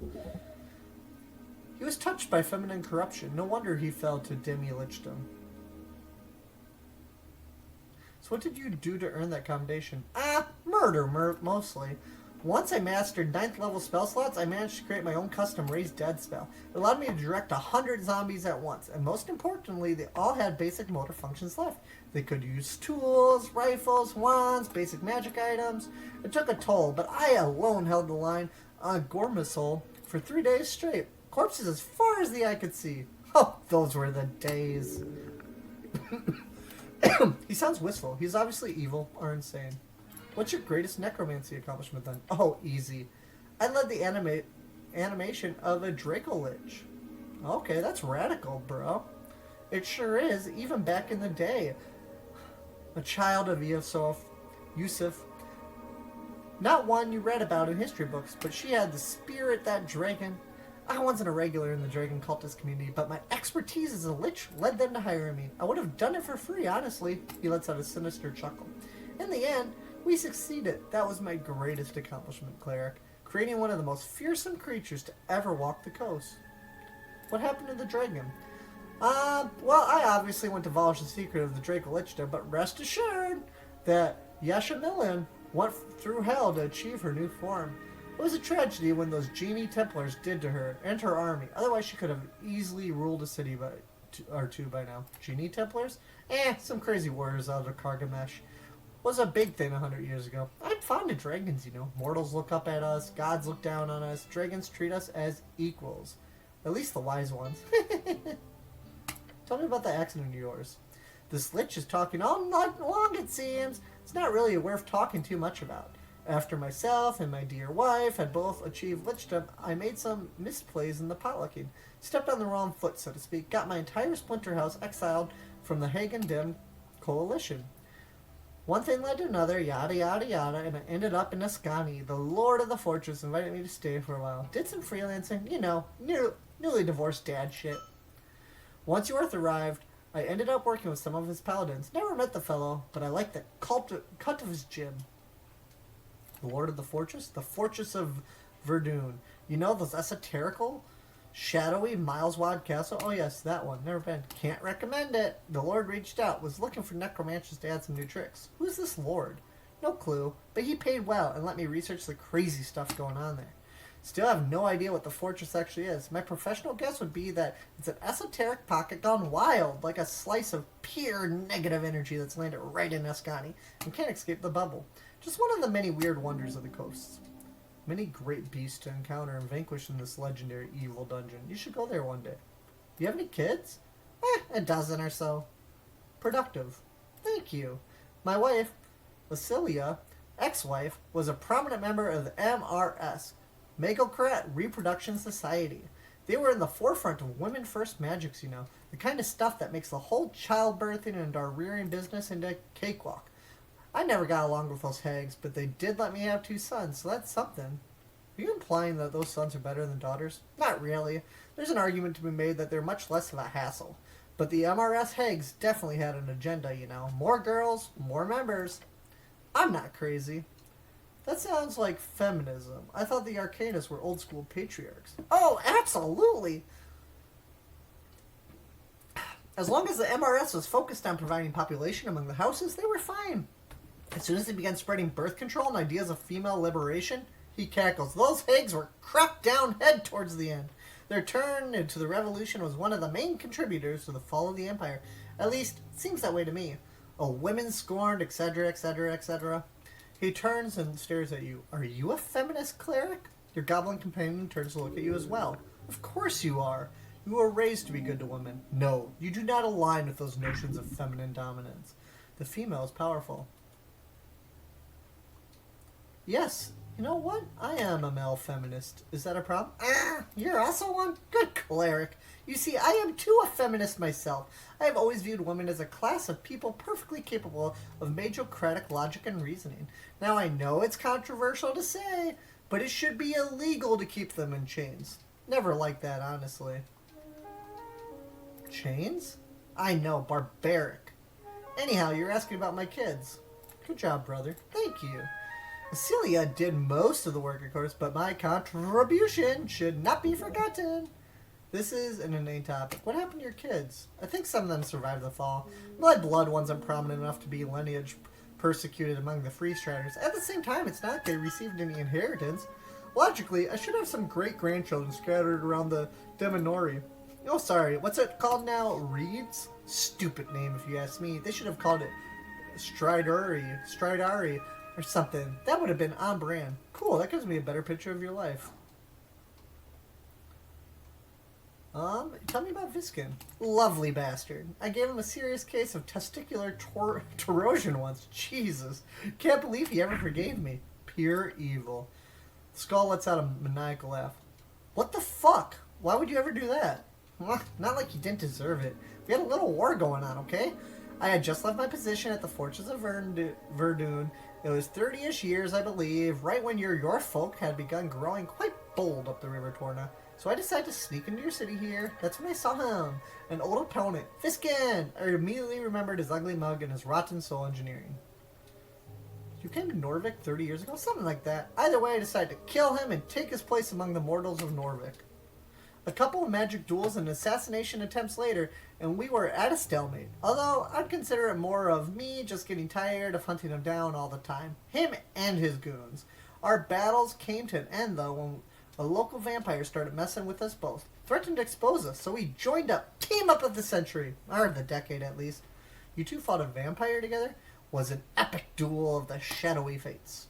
Speaker 1: He was touched by feminine corruption. No wonder he fell to demi-lichdom. So what did you do to earn that commendation? Murder, mostly. Once I mastered 9th level spell slots, I managed to create my own custom Raise Dead spell. It allowed me to direct 100 zombies at once, and most importantly, they all had basic motor functions left. They could use tools, rifles, wands, basic magic items. It took a toll, but I alone held the line on Gormisol for 3 days straight. Corpses as far as the eye could see. Oh, those were the days. He sounds wistful. He's obviously evil or insane. What's your greatest necromancy accomplishment then? Oh, easy. I led the animation of a Draco Lich. Okay, that's radical, bro. It sure is, even back in the day. A child of Yusuf. Not one you read about in history books, but she had the spirit that dragon. I wasn't a regular in the dragon cultist community, but my expertise as a lich led them to hire me. I would have done it for free, honestly. He lets out a sinister chuckle. In the end, we succeeded. That was my greatest accomplishment, cleric. Creating one of the most fearsome creatures to ever walk the coast. What happened to the dragon? Well, I obviously went to divulge the secret of the Draco Lichdom, but rest assured that Yasha Millen went through hell to achieve her new form. It was a tragedy when those genie Templars did to her and her army. Otherwise, she could have easily ruled a city or two by now. Genie Templars? Some crazy warriors out of Kargamesh. Was a big thing 100 years ago. I'm fond of dragons, you know. Mortals look up at us, gods look down on us, dragons treat us as equals. At least the wise ones. Tell me about the accident of yours. This lich is talking all night long, it seems. It's not really worth talking too much about. After myself and my dear wife had both achieved lichdom, I made some misplays in the potlucking. Stepped on the wrong foot, so to speak. Got my entire splinter house exiled from the Hagen Dim coalition. One thing led to another, yada yada yada, and I ended up in Ascani. The lord of the fortress invited me to stay for a while. Did some freelancing, you know, newly divorced dad shit. Once Yorth arrived, I ended up working with some of his paladins. Never met the fellow, but I liked the cut of his jib. The lord of the fortress of Verdun. You know, those esoterical, shadowy, miles-wide castle? Oh yes, that one. Never been. Can't recommend it. The lord reached out, was looking for necromancers to add some new tricks. Who's this lord? No clue, but he paid well and let me research the crazy stuff going on there. Still have no idea what the fortress actually is. My professional guess would be that it's an esoteric pocket gone wild, like a slice of pure negative energy that's landed right in Ascani and can't escape the bubble. Just one of the many weird wonders of the coasts. Many great beasts to encounter and vanquish in this legendary evil dungeon. You should go there one day. Do you have any kids? A dozen or so. Productive. Thank you. My wife, Vasilia, ex-wife, was a prominent member of the MRS, Magocrat Reproduction Society. They were in the forefront of women first magics, you know. The kind of stuff that makes the whole childbirthing and our rearing business into a cakewalk. I never got along with those hags, but they did let me have 2 sons, so that's something. Are you implying that those sons are better than daughters? Not really. There's an argument to be made that they're much less of a hassle. But the MRS hags definitely had an agenda, you know. More girls, more members. I'm not crazy. That sounds like feminism. I thought the Arcanists were old school patriarchs. Oh, absolutely! As long as the MRS was focused on providing population among the houses, they were fine. As soon as they began spreading birth control and ideas of female liberation, he cackles. Those hags were cracked down head towards the end. Their turn into the revolution was one of the main contributors to the fall of the empire. At least, it seems that way to me. Oh, women scorned, etc., etc., etc. He turns and stares at you. Are you a feminist cleric? Your goblin companion turns to look at you as well. Of course you are. You were raised to be good to women. No, you do not align with those notions of feminine dominance. The female is powerful. Yes, you know what? I am a male feminist. Is that a problem? Ah, you're also one? Good cleric. You see, I am too a feminist myself. I have always viewed women as a class of people perfectly capable of meritocratic logic and reasoning. Now I know it's controversial to say, but it should be illegal to keep them in chains. Never liked that, honestly. Chains? I know, barbaric. Anyhow, you're asking about my kids. Good job, brother. Thank you. Celia did most of the work, of course, but my contribution should not be forgotten. This is an inane topic. What happened to your kids? I think some of them survived the fall. My blood ones aren't prominent enough to be lineage persecuted among the Free Striders. At the same time, it's not like they received any inheritance. Logically, I should have some great-grandchildren scattered around the Demonori. Oh, sorry, what's it called now? Reeds? Stupid name, if you ask me. They should have called it Stridari, or something. That would have been on brand. Cool, that gives me a better picture of your life. Tell me about Viskin. Lovely bastard. I gave him a serious case of testicular torsion once. Jesus. Can't believe he ever forgave me. Pure evil. Skull lets out a maniacal laugh. What the fuck? Why would you ever do that? Well, not like you didn't deserve it. We had a little war going on, okay? I had just left my position at the Fortress of Verdun. It was 30-ish years, I believe, right when your folk had begun growing quite bold up the River Torna. So I decided to sneak into your city here. That's when I saw him. An old opponent. Viskin! I immediately remembered his ugly mug and his rotten soul engineering. You came to Norvik 30 years ago? Something like that. Either way, I decided to kill him and take his place among the mortals of Norvik. A couple of magic duels and assassination attempts later, and we were at a stalemate. Although, I'd consider it more of me just getting tired of hunting him down all the time. Him and his goons. Our battles came to an end, though, when a local vampire started messing with us both. Threatened to expose us, so we joined up. Team up of the century. Or the decade, at least. You two fought a vampire together? Was an epic duel of the shadowy fates.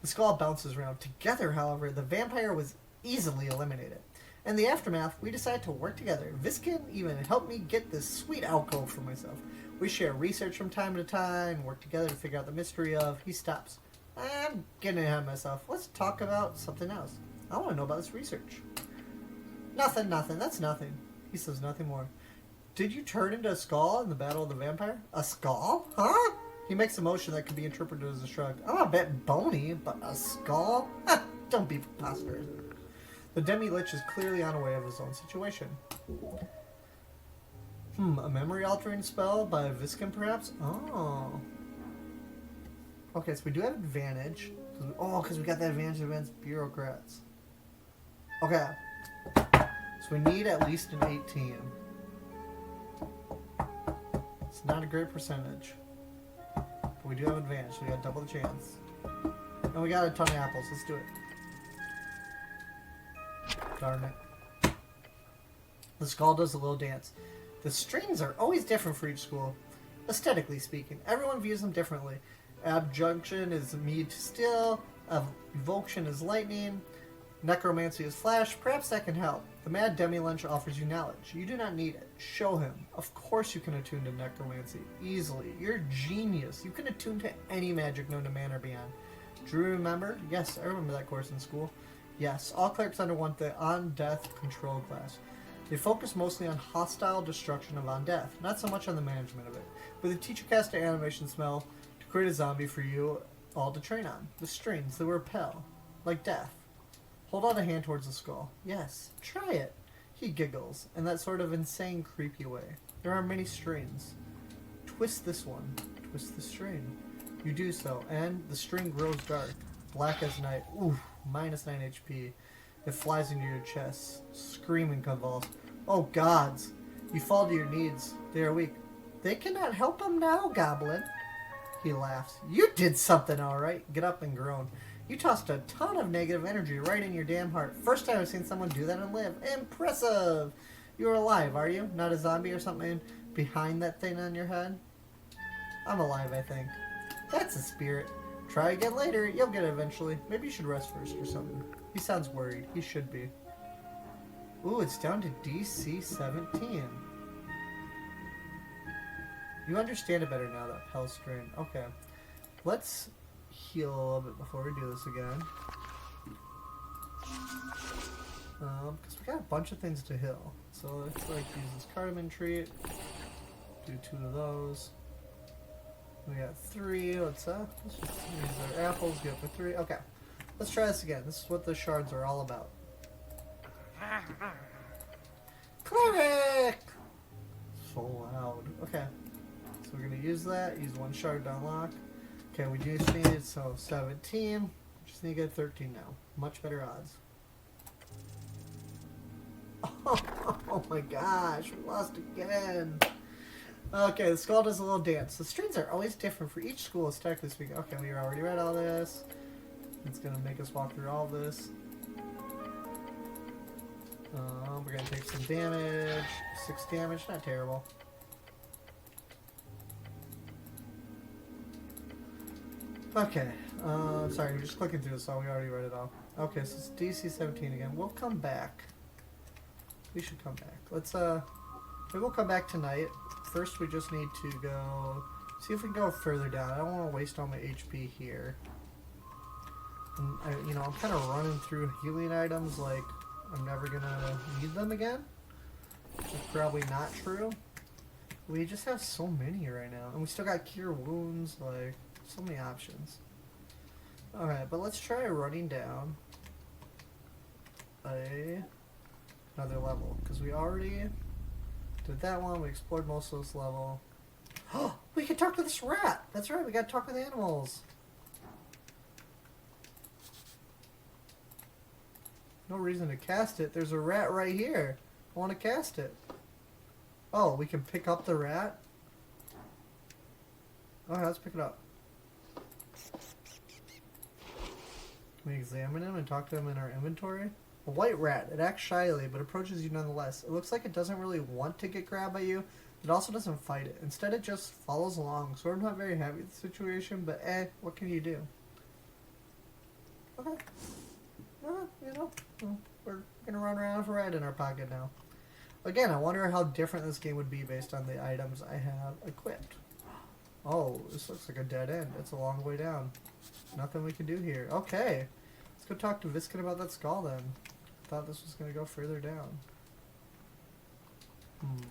Speaker 1: The skull bounces around. Together, however, the vampire was easily eliminated. In the aftermath, we decided to work together. Viskin even helped me get this sweet alcove for myself. We share research from time to time, work together to figure out the mystery of... He stops. I'm getting ahead of myself. Let's talk about something else. I want to know about this research. Nothing. That's nothing. He says nothing more. Did you turn into a skull in the Battle of the Vampire? A skull? Huh? He makes a motion that could be interpreted as a shrug. I'm a bit bony, but a skull? Don't be preposterous. The Demi-Lich is clearly unaware of his own situation. A memory-altering spell by Viskin, perhaps? Oh. Okay, so we do have advantage. Because we got that advantage against bureaucrats. Okay. So we need at least an 18. It's not a great percentage. But we do have advantage, so we got double the chance. And we got a ton of apples. Let's do it. Darn it. The skull does a little dance. The strings are always different for each school. Aesthetically speaking, everyone views them differently. Abjunction is mead to still, evocation is lightning, necromancy is flash. Perhaps that can help. The Mad Demi-Lich offers you knowledge. You do not need it. Show him. Of course you can attune to necromancy. Easily. You're a genius. You can attune to any magic known to man or beyond. Do you remember? Yes, I remember that course in school. Yes, all clerics underwent the on-death control class. They focus mostly on hostile destruction of on-death, not so much on the management of it. But the teacher cast an animation spell to create a zombie for you all to train on. The strings, they repel, like death. Hold out a hand towards the skull. Yes, try it. He giggles, in that sort of insane, creepy way. There are many strings. Twist this one. Twist the string. You do so, and the string grows dark, black as night. Oof. -9 HP. It flies into your chest, screaming convulsed. Oh gods! You fall to your knees. They are weak. They cannot help him now, Goblin. He laughs. You did something alright. Get up and groan. You tossed a ton of negative energy right in your damn heart. First time I've seen someone do that and live. Impressive! You're alive, are you? Not a zombie or something behind that thing on your head? I'm alive, I think. That's a spirit. Try again later. You'll get it eventually. Maybe you should rest first or something. He sounds worried. He should be. Ooh, it's down to DC 17. You understand it better now, that Pellstrain. Okay. Let's heal a little bit before we do this again. Because we got a bunch of things to heal. So let's like use this cardamom treat. Do 2 of those. We got 3. Let's just use our apples. Get up to 3. Okay. Let's try this again. This is what the shards are all about. Cleric! So loud. Okay. So we're going to use that. Use 1 shard to unlock. Okay, we just need, so 17. Just need to get 13 now. Much better odds. Oh my gosh, we lost again. Okay, the skull does a little dance. The strings are always different for each school, aesthetically speaking. Okay, we already read all this. It's going to make us walk through all this. We're going to take some damage. 6 damage, not terrible. Okay, sorry, we're just clicking through this all. We already read it all. Okay, so it's DC 17 again. We'll come back. We should come back. Let's, maybe we'll come back tonight. First, we just need to go, see if we can go further down. I don't want to waste all my HP here. And I'm kind of running through healing items like I'm never going to need them again. Which is probably not true. We just have so many right now. And we still got cure wounds, like, so many options. Alright, but let's try running down another level. Because we already did that one. We explored most of this level. Oh, we can talk to this rat! That's right, we gotta talk with animals. No reason to cast it. There's a rat right here. I want to cast it. Oh, we can pick up the rat? Alright, let's pick it up. Can we examine him and talk to him in our inventory? A white rat. It acts shyly, but approaches you nonetheless. It looks like it doesn't really want to get grabbed by you. It also doesn't fight it. Instead, it just follows along. So I'm not very happy with the situation, but what can you do? Okay. We're gonna run around with a rat in our pocket now. Again, I wonder how different this game would be based on the items I have equipped. Oh, this looks like a dead end. It's a long way down. Nothing we can do here. Okay. Let's go talk to Viskin about that skull then. Thought this was going to go further down.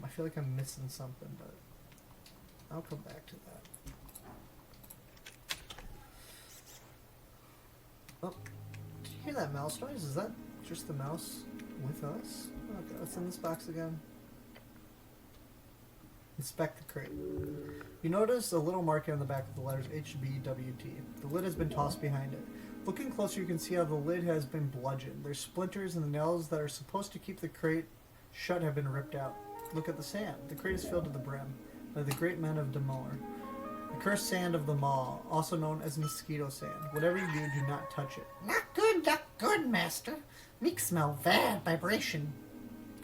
Speaker 1: I feel like I'm missing something, but I'll come back to that. Oh, did you hear that mouse noise? Is that just the mouse with us? Okay, let's in this box again. Inspect the crate. You notice a little marking on the back of the letters HBWT. The lid has been tossed behind it. Looking closer, you can see how the lid has been bludgeoned. There's splinters and the nails that are supposed to keep the crate shut have been ripped out. Look at the sand. The crate is filled to the brim by the great men of Damor. The cursed sand of the Maw, also known as mosquito sand. Whatever you do not touch it. Not good, master. Meek smell bad vibration.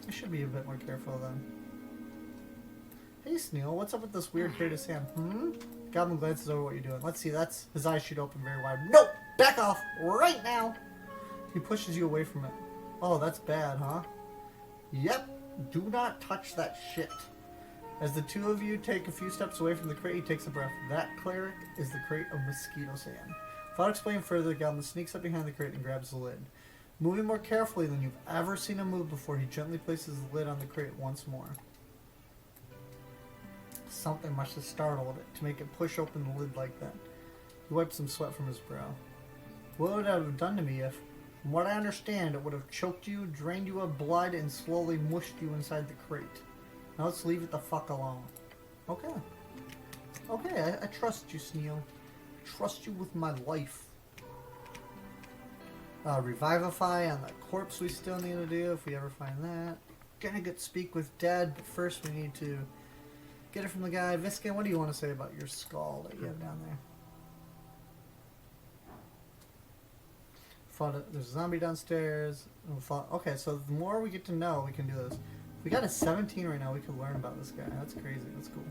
Speaker 1: I should be a bit more careful then. Hey, Sneal, what's up with this weird crate of sand? Goblin glances over what you're doing. Let's see, his eyes shoot open very wide. Nope! Back off! Right now! He pushes you away from it. Oh, that's bad, huh? Yep. Do not touch that shit. As the two of you take a few steps away from the crate, he takes a breath. That cleric is the crate of mosquito sand. Without explaining further, the goblin sneaks up behind the crate and grabs the lid. Moving more carefully than you've ever seen him move before, he gently places the lid on the crate once more. Something must have startled it to make it push open the lid like that. He wipes some sweat from his brow. What would it have done to me if, from what I understand, it would have choked you, drained you of blood, and slowly mushed you inside the crate? Now let's leave it the fuck alone. Okay. Okay, I trust you, Sneal. Trust you with my life. Revivify on the corpse we still need to do if we ever find that. Gonna get speak with dead, but first we need to get it from the guy. Viskin, what do you want to say about your skull that you have down there? There's a zombie downstairs. Okay, so the more we get to know, we can do this. If we got a 17 right now, we can learn about this guy. That's crazy. That's cool.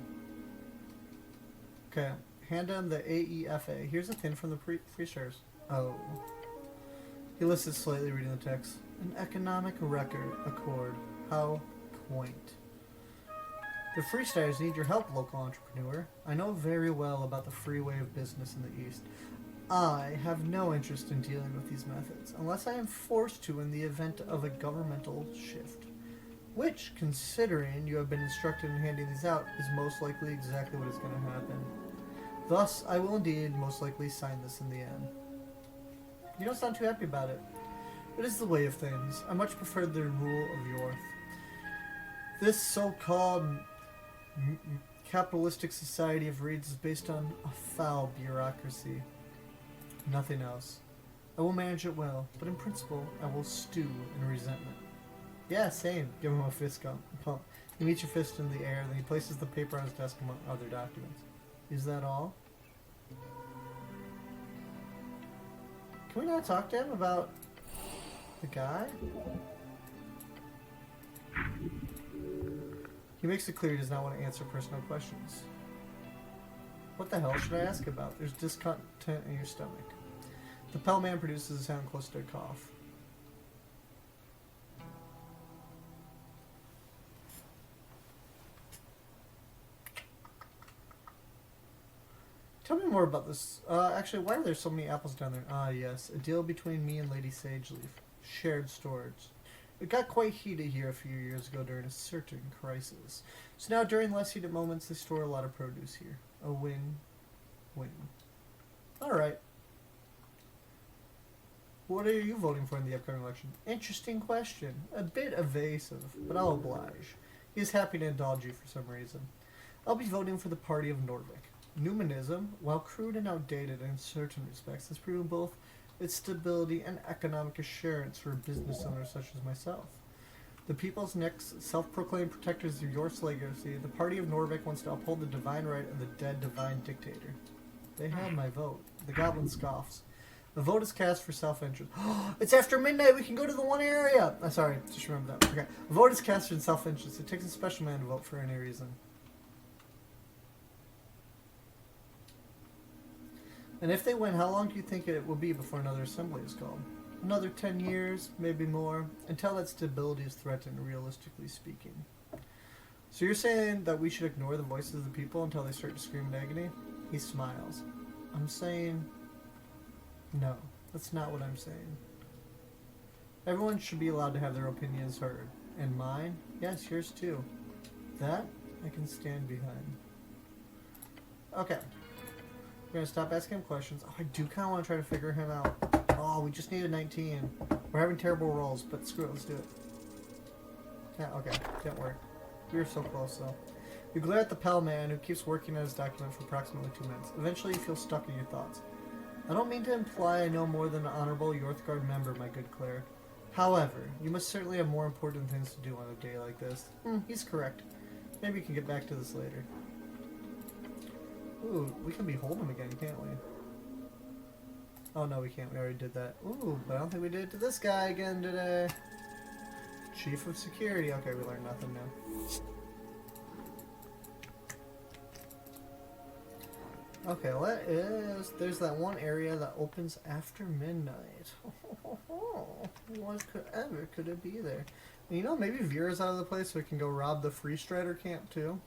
Speaker 1: Okay, hand him the AEFA. Here's a pin from the pre-shares. Oh. He listed slightly, reading the text. An economic record accord. How quaint. The freestylers need your help, local entrepreneur. I know very well about the free way of business in the East. I have no interest in dealing with these methods, unless I am forced to in the event of a governmental shift. Which, considering you have been instructed in handing these out, is most likely exactly what is going to happen. Thus, I will indeed most likely sign this in the end. You don't sound too happy about it. It is the way of things. I much prefer the rule of Yorth. This so-called capitalistic society of reeds is based on a foul bureaucracy. Nothing else. I will manage it well, but in principle, I will stew in resentment. Yeah, same. Give him a fist pump. He meets your fist in the air, then he places the paper on his desk among other documents. Is that all? Can we not talk to him about the guy? He makes it clear he does not want to answer personal questions. What the hell should I ask about? There's discontent in your stomach. The Pell Man produces a sound close to a cough. Tell me more about this. Actually, why are there so many apples down there? Ah, yes. A deal between me and Lady Sageleaf. Shared storage. It got quite heated here a few years ago during a certain crisis. So now, during less heated moments, they store a lot of produce here. A win-win. Alright. What are you voting for in the upcoming election? Interesting question. A bit evasive, but I'll oblige. He is happy to indulge you for some reason. I'll be voting for the party of Nordvik. Numanism, while crude and outdated in certain respects, has proven both its stability and economic assurance for business owners such as myself. The people's next self-proclaimed protectors of York's legacy, the party of Nordvik wants to uphold the divine right of the dead divine dictator. They had my vote. The goblin scoffs. The vote is cast for self-interest. It's after midnight, we can go to the one area! Sorry, just remember that. Okay. The vote is cast for self-interest. It takes a special man to vote for any reason. And if they win, how long do you think it will be before another assembly is called? Another 10 years, maybe more, until that stability is threatened, realistically speaking. So you're saying that we should ignore the voices of the people until they start to scream in agony? He smiles. I'm saying... no, that's not what I'm saying. Everyone should be allowed to have their opinions heard. And mine? Yes, yours too. That I can stand behind. Okay. We're gonna stop asking him questions. Oh, I do kind of want to try to figure him out. Oh, we just need a 19. We're having terrible rolls, but screw it, let's do it. Yeah, okay, didn't work. We were so close, though. You glare at the Pell Man, who keeps working on his document for approximately 2 minutes. Eventually, you feel stuck in your thoughts. I don't mean to imply I know more than an honorable Yorthgard member, my good cleric. However, you must certainly have more important things to do on a day like this. He's correct. Maybe we can get back to this later. Ooh, we can behold him again, can't we? Oh, no, we can't. We already did that. Ooh, but I don't think we did it to this guy again today. Chief of Security. Okay, we learned nothing new. Okay, well, there's that one area that opens after midnight. What could it be there? You know, maybe Vera's out of the place so we can go rob the Free Strider camp, too.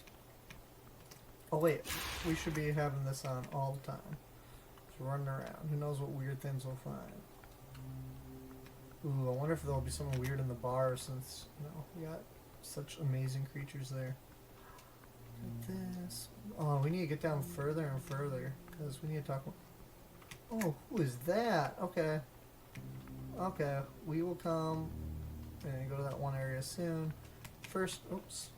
Speaker 1: Oh wait, we should be having this on all the time. Just running around. Who knows what weird things we'll find. Ooh, I wonder if there'll be something weird in the bar since, you know, we got such amazing creatures there. Look at this. Oh, we need to get down further and further, because we need to talk. Oh, who is that? Okay. Okay, we will come and go to that one area soon. First, oops.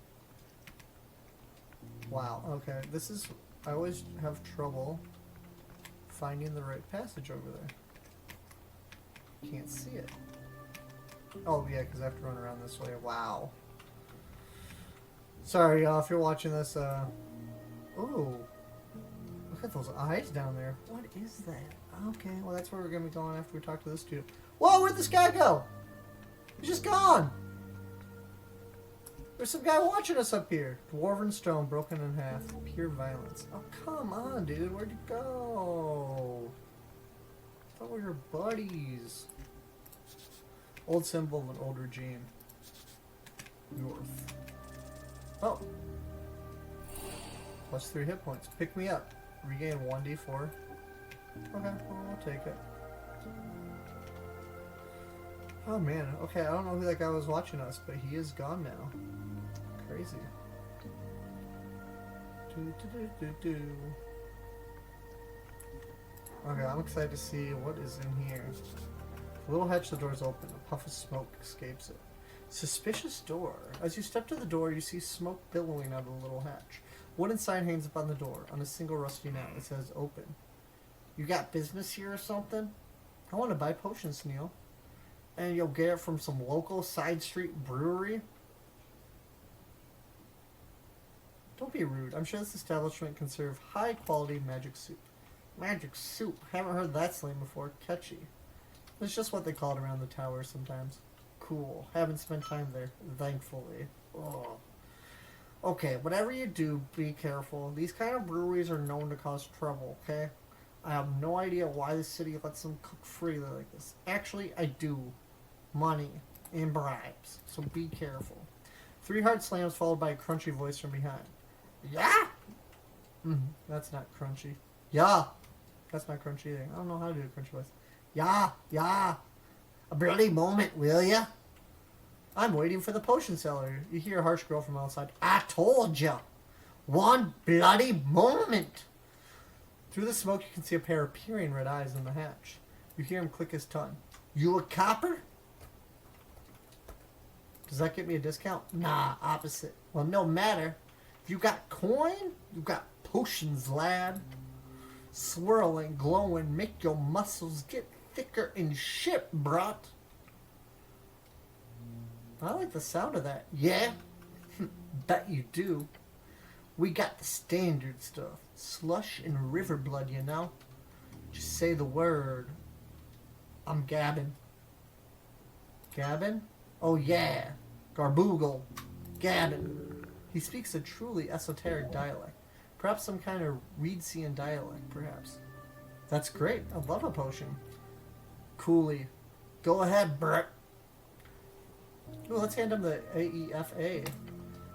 Speaker 1: Wow, okay, this is, I always have trouble finding the right passage over there. Can't see it. Oh yeah, because I have to run around this way. Wow. Sorry y'all, if you're watching this, ooh. Look at those eyes down there. What is that? Okay, well that's where we're going to be going after we talk to this dude. Whoa, where'd this guy go? He's just gone! There's some guy watching us up here. Dwarven stone broken in half. Pure violence. Oh, come on, dude. Where'd you go? I thought we were buddies. Old symbol of an old regime. North. Oh. Plus 3 hit points. Pick me up. Regain 1d4. Okay, well, I'll take it. Oh man, okay, I don't know who that guy was watching us, but he is gone now. Crazy. Okay, I'm excited to see what is in here. A little hatch, the door's open. A puff of smoke escapes it. Suspicious door. As you step to the door, you see smoke billowing out of the little hatch. Wooden sign hangs upon the door. On a single rusty nail, it says open. You got business here or something? I want to buy potions, Neil. And you'll get it from some local side street brewery? Don't be rude. I'm sure this establishment can serve high quality magic soup. Magic soup? Haven't heard that slang before. Catchy. It's just what they call it around the tower sometimes. Cool. Haven't spent time there, thankfully. Oh. Okay, whatever you do, be careful. These kind of breweries are known to cause trouble, okay? I have no idea why the city lets them cook freely like this. Actually, I do. Money and bribes. So be careful. 3 hard slams followed by a crunchy voice from behind. Yeah! That's not crunchy. Yeah! That's not crunchy either. I don't know how to do a crunchy voice. Yeah! Yeah! A bloody moment, will ya? I'm waiting for the potion seller. You hear a harsh girl from outside. I told ya! One bloody moment! Through the smoke, you can see a pair of peering red eyes in the hatch. You hear him click his tongue. You a copper? Does that get me a discount? Nah, opposite. Well, no matter. If you got coin, you got potions, lad. Swirling, glowing, make your muscles get thicker and shit, brat. I like the sound of that. Yeah? Bet you do. We got the standard stuff. Slush and river blood, you know? Just say the word. I'm gabbing. Gabbing? Oh yeah. Garboogle. Gabbing. He speaks a truly esoteric dialect. Perhaps some kind of Reedsian dialect, perhaps. That's great. I love a potion. Coolly. Go ahead, Brett. Ooh, let's hand him the AEFA.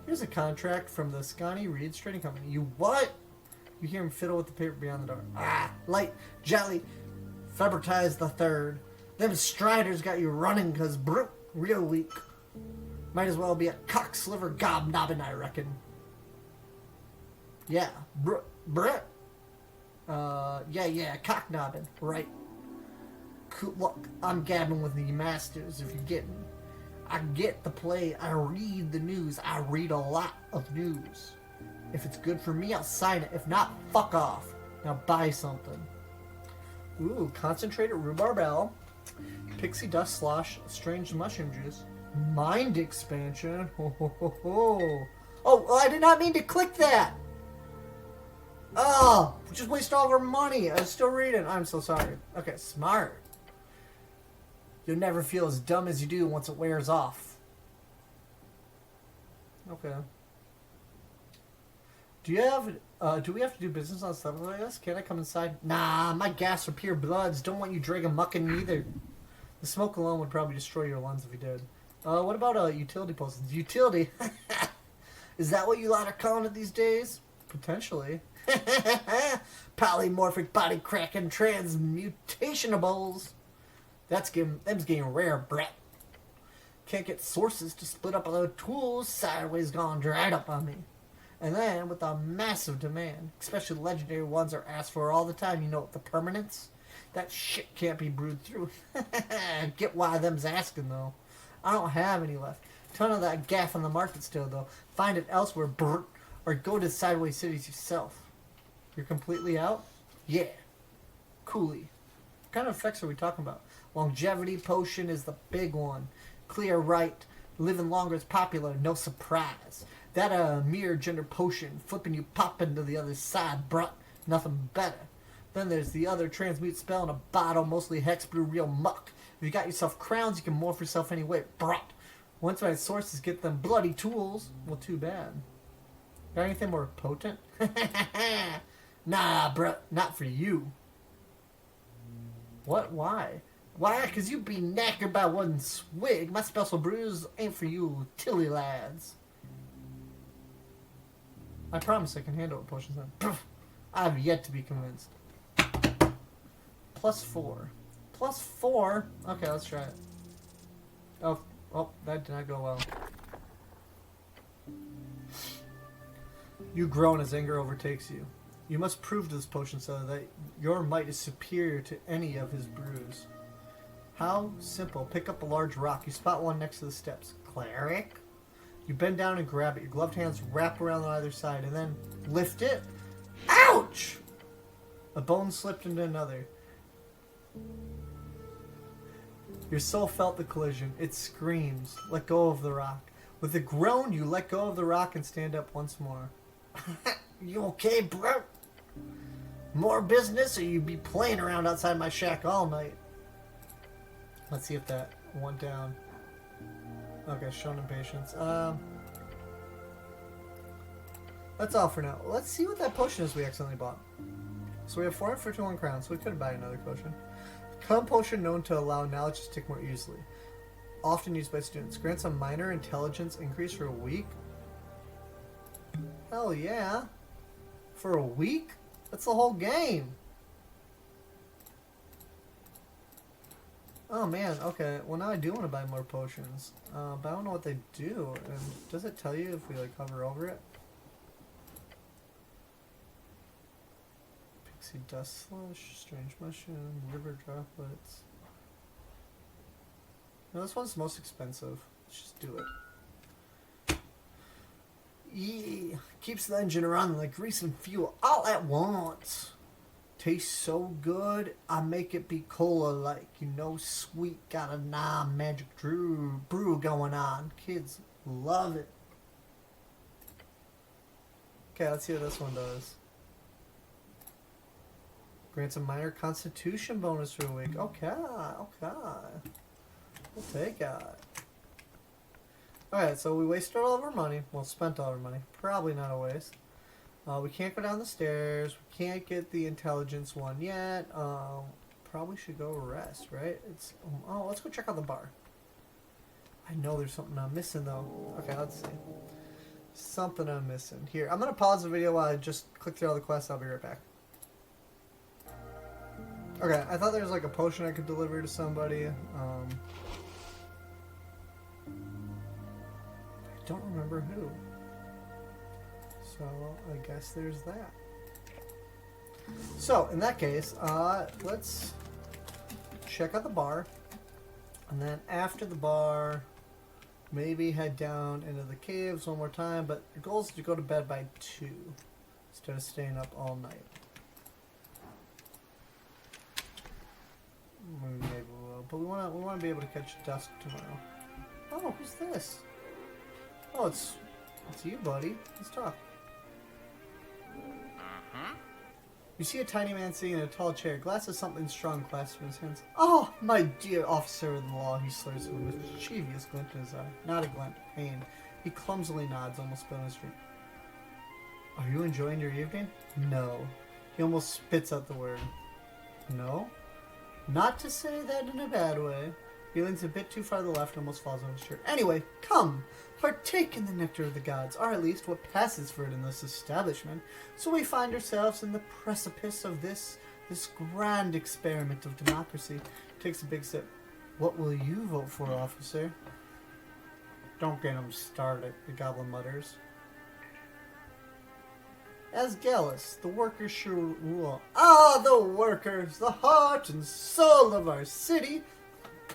Speaker 1: Here's a contract from the Scotty Reed's Trading Company. You what? You hear him fiddle with the paper beyond the door. Ah, light, jelly, Fabritize the third. Them Striders got you running because brute real weak. Might as well be a cock-sliver gobnobbin, I reckon. Yeah, Brett. Yeah, cock-nobbin, right. Cool. Look, I'm gabbing with the masters, if you get me. I get the play, I read the news, I read a lot of news. If it's good for me, I'll sign it. If not, fuck off. Now buy something. Ooh, concentrated rhubarb ale, pixie dust slosh, strange mushroom juice, mind expansion. Ho, ho, ho, ho. Oh, I did not mean to click that. Oh, just wasted all of our money. I was still reading. I'm so sorry. Okay, smart. You'll never feel as dumb as you do once it wears off. Okay. Do we have to do business on stuff like this? Can I come inside? Nah, my gas are pure bloods. Don't want you dragging muck in either. The smoke alone would probably destroy your lungs if you did. What about utility potions? Utility? Is that what you lot are calling it these days? Potentially. Polymorphic body cracking transmutationables. Them's getting rare, Brett. Can't get sources to split up other tools. Sideways gone dried up on me. And then, with a massive demand, especially legendary ones are asked for all the time, you know, the permanence, that shit can't be brewed through. Get why them's asking, though. I don't have any left. Ton of that gaff on the market still, though. Find it elsewhere, brr, or go to Sideways Cities yourself. You're completely out? Yeah. Coolly. What kind of effects are we talking about? Longevity potion is the big one. Clear right. Living longer is popular. No surprise. That mirror gender potion, flipping you popping to the other side, bruh. Nothing better. Then there's the other transmute spell in a bottle, mostly hex brew real muck. If you got yourself crowns, you can morph yourself any way, bruh. Once my sources get them bloody tools, well, too bad. Got anything more potent? Nah, bruh, not for you. What? Why? Why? 'Cause you be knackered by one swig. My special brews ain't for you tilly lads. I promise I can handle it, potions then. I've yet to be convinced. +4. +4? Okay, let's try it. Oh, that did not go well. You groan as anger overtakes you. You must prove to this potion seller that your might is superior to any of his brews. How simple. Pick up a large rock. You spot one next to the steps. Cleric? You bend down and grab it. Your gloved hands wrap around on either side and then lift it. Ouch! A bone slipped into another. Your soul felt the collision. It screams. Let go of the rock. With a groan, you let go of the rock and stand up once more. You okay, bro? More business or you be playing around outside my shack all night? Let's see if that went down. Okay, shown impatience. That's all for now. Let's see what that potion is we accidentally bought. So we have 451 crowns, so we could buy another potion. Common potion known to allow knowledge to stick more easily. Often used by students. Grants a minor intelligence increase for a week. Hell yeah. For a week? That's the whole game. Oh man, okay. Well now I do want to buy more potions. But I don't know what they do. And does it tell you if we like hover over it? Pixie dust slush, strange mushroom, river droplets. No, this one's the most expensive. Let's just do it. Yee! Keeps the engine running like grease and fuel all at once. Tastes so good, I make it be cola-like. You know, sweet, got a non-magic brew going on. Kids love it. Okay, let's see what this one does. Grants a minor constitution bonus for a week. Okay, okay. We'll take it. Alright, so we wasted all of our money. Well, spent all our money. Probably not a waste. We can't go down the stairs. We can't get the intelligence one yet. Probably should go rest, right? It's oh, let's go check out the bar. I know there's something I'm missing, though. Okay, let's see. Something I'm missing. Here, I'm going to pause the video while I just click through all the quests. I'll be right back. Okay, I thought there was like a potion I could deliver to somebody. I don't remember who. So, I guess there's that. So, in that case, let's check out the bar. And then after the bar, maybe head down into the caves one more time. But the goal is to go to bed by 2 instead of staying up all night. Maybe we will. But we want to be able to catch dusk tomorrow. Oh, who's this? Oh, it's you, buddy. Let's talk. You see a tiny man sitting in a tall chair, glass of something strong clasped in his hands. Oh, my dear officer of the law, he slurs with a mischievous glint in his eye. Not a glint, pain. He clumsily nods, almost spilling his drink. Are you enjoying your evening? No. He almost spits out the word. No? Not to say that in a bad way. He leans a bit too far to the left and almost falls on his shirt. Anyway, come! Partake in the nectar of the gods, or at least what passes for it in this establishment. So we find ourselves in the precipice of this grand experiment of democracy. Takes a big sip. What will you vote for, officer? Don't get him started, the goblin mutters. As Gallus, the workers should rule. Ah, the workers, the heart and soul of our city.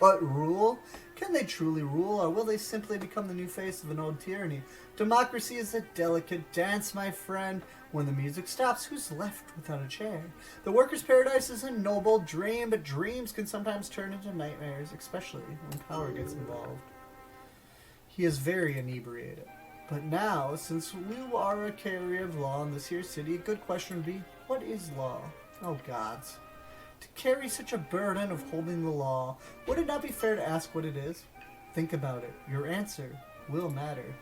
Speaker 1: But rule? Can they truly rule, or will they simply become the new face of an old tyranny? Democracy is a delicate dance, my friend. When the music stops, who's left without a chair? The workers' paradise is a noble dream, but dreams can sometimes turn into nightmares, especially when power gets involved. He is very inebriated. But now, since we are a carrier of law in this here city, a good question would be, what is law? Oh, gods. To carry such a burden of holding the law, would it not be fair to ask what it is? Think about it. Your answer will matter.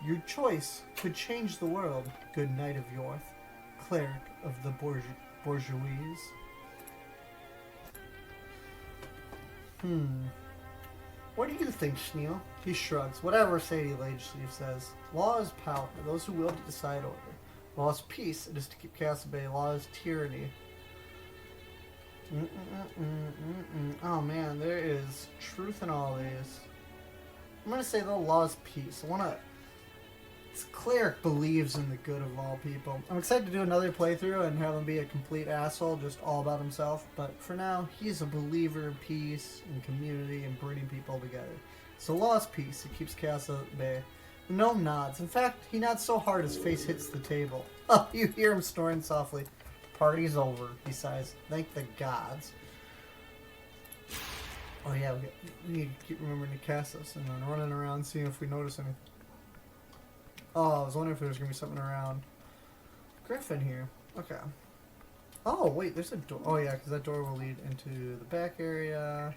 Speaker 1: Your choice could change the world. Good night of Yorth, cleric of the bourgeoisie. What do you think, Schneal? He shrugs. Whatever Sadie Lagesleeve says. Law is power. Those who wield it decide order. Law is peace. It is to keep chaos at bay. Law is tyranny. Oh man, there is truth in all these. I'm gonna say the law is peace. This cleric believes in the good of all people. I'm excited to do another playthrough and have him be a complete asshole, just all about himself. But for now, he's a believer in peace and community and bringing people together. So law is peace. It keeps chaos at bay. The gnome nods. In fact, he nods so hard his face hits the table. Oh, you hear him snoring softly. Party's over, he sighs. Thank the gods. Oh yeah, we need to keep remembering to cast this and then running around seeing if we notice anything. Oh, I was wondering if there was going to be something around. Griffin here. Okay. Oh, wait, there's a door. Oh yeah, because that door will lead into the back area.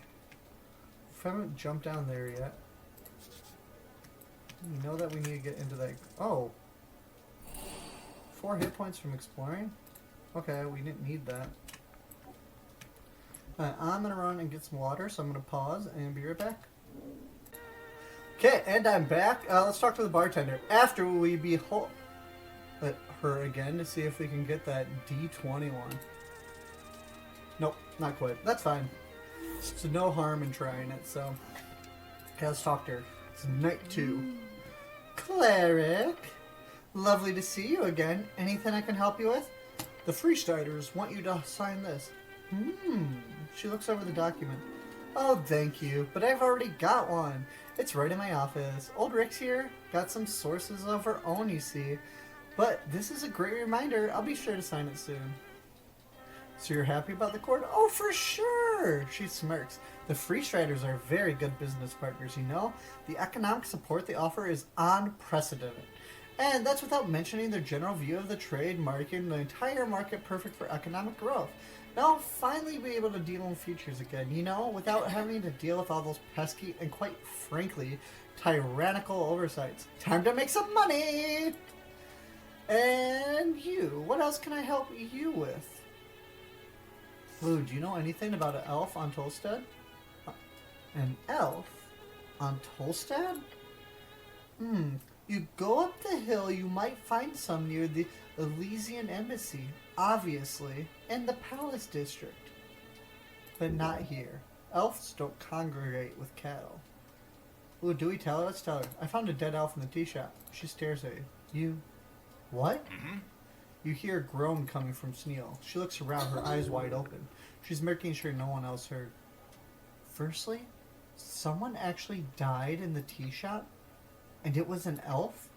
Speaker 1: If I haven't jumped down there yet. You know that we need to get into that. Oh. 4 hit points from exploring? Okay, we didn't need that. Alright, I'm going to run and get some water, so I'm going to pause and be right back. Okay, and I'm back. Let's talk to the bartender. After we behold her again to see if we can get that D21. Nope, not quite. That's fine. So no harm in trying it, so. Okay, let's talk to her. It's night 2. Cleric! Lovely to see you again. Anything I can help you with? The Freesiders want you to sign this. She looks over the document. Oh, thank you, but I've already got one. It's right in my office. Old Rick's here. Got some sources of her own, you see. But this is a great reminder. I'll be sure to sign it soon. So you're happy about the court? Oh, for sure! She smirks. The Freesiders are very good business partners, you know? The economic support they offer is unprecedented. And that's without mentioning their general view of the trade market, the entire market perfect for economic growth. Now I'll finally be able to deal in futures again, you know, without having to deal with all those pesky and quite frankly, tyrannical oversights. Time to make some money! And you, what else can I help you with? Ooh, do you know anything about an elf on Tolstad? An elf on Tolstad? You go up the hill, you might find some near the Elysian Embassy, obviously, and the Palace District. But not here. Elves don't congregate with cattle. Ooh, do we tell her? Let's tell her. I found a dead elf in the tea shop. She stares at you. You... What? You hear a groan coming from Sneal. She looks around, her eyes wide open. She's making sure no one else heard. Firstly, someone actually died in the tea shop? And it was an elf?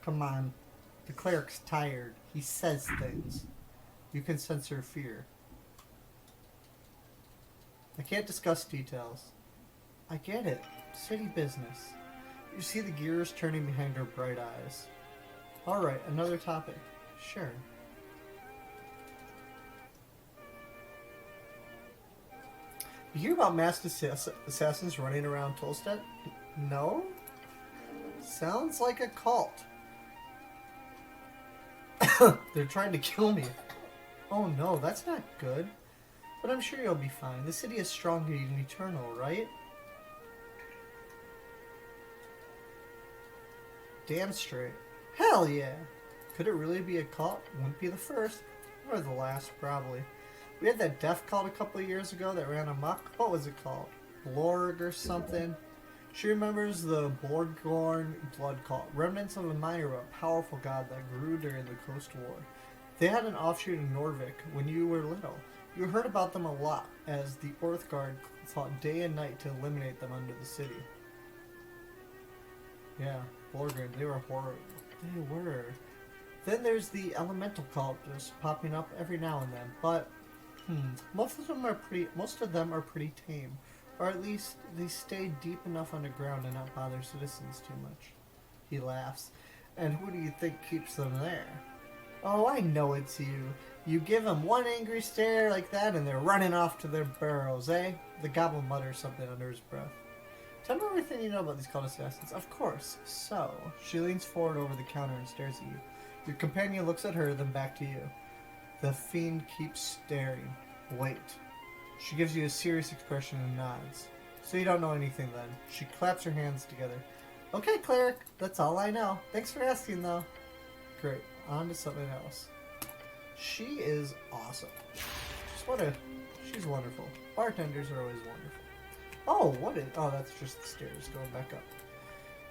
Speaker 1: Come on. The cleric's tired. He says things. You can sense her fear. I can't discuss details. I get it. City business. You see the gears turning behind her bright eyes. Alright, another topic. Sure. You hear about masked assassins running around Tolstad? No? Sounds like a cult. They're trying to kill me. Oh no, that's not good. But I'm sure you'll be fine. The city is strong and eternal, right? Damn straight. Hell yeah! Could it really be a cult? Wouldn't be the first. Or the last, probably. We had that death cult a couple of years ago that ran amok. What was it called? Blorg or something? She remembers the Borgorn blood cult, remnants of a miner of a powerful god that grew during the Coast War. They had an offshoot in Norvik when you were little. You heard about them a lot, as the Orthgard fought day and night to eliminate them under the city. Yeah, Borgorn, they were horrible. They were. Then there's the elemental cult just popping up every now and then, but most of them are pretty tame. Or at least they stay deep enough underground and not bother citizens too much. He laughs. And who do you think keeps them there? Oh, I know it's you. You give them one angry stare like that and they're running off to their burrows, eh? The goblin mutters something under his breath. Tell me everything you know about these cult assassins. Of course. So, she leans forward over the counter and stares at you. Your companion looks at her, then back to you. The fiend keeps staring. Wait. She gives you a serious expression and nods. So you don't know anything then. She claps her hands together. Okay, cleric, that's all I know. Thanks for asking, though. Great. On to something else. She is awesome. She's wonderful. Bartenders are always wonderful. Oh, that's just the stairs going back up.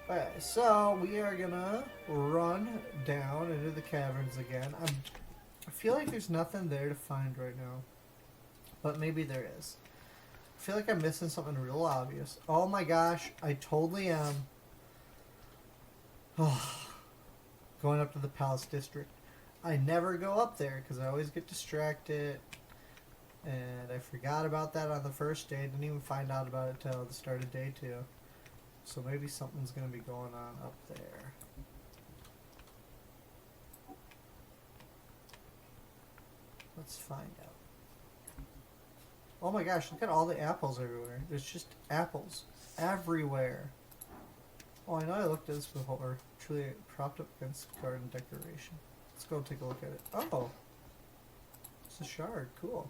Speaker 1: Alright, so we are gonna run down into the caverns again. I feel like there's nothing there to find right now. But maybe there is. I feel like I'm missing something real obvious. Oh my gosh, I totally am. Going up to the Palace District. I never go up there because I always get distracted. And I forgot about that on the first day. Didn't even find out about it till the start of day 2. So maybe something's going to be going on up there. Let's find out. Oh my gosh, look at all the apples everywhere. There's just apples everywhere. Oh, I know I looked at this before. Truly propped up against garden decoration. Let's go take a look at it. Oh! It's a shard. Cool.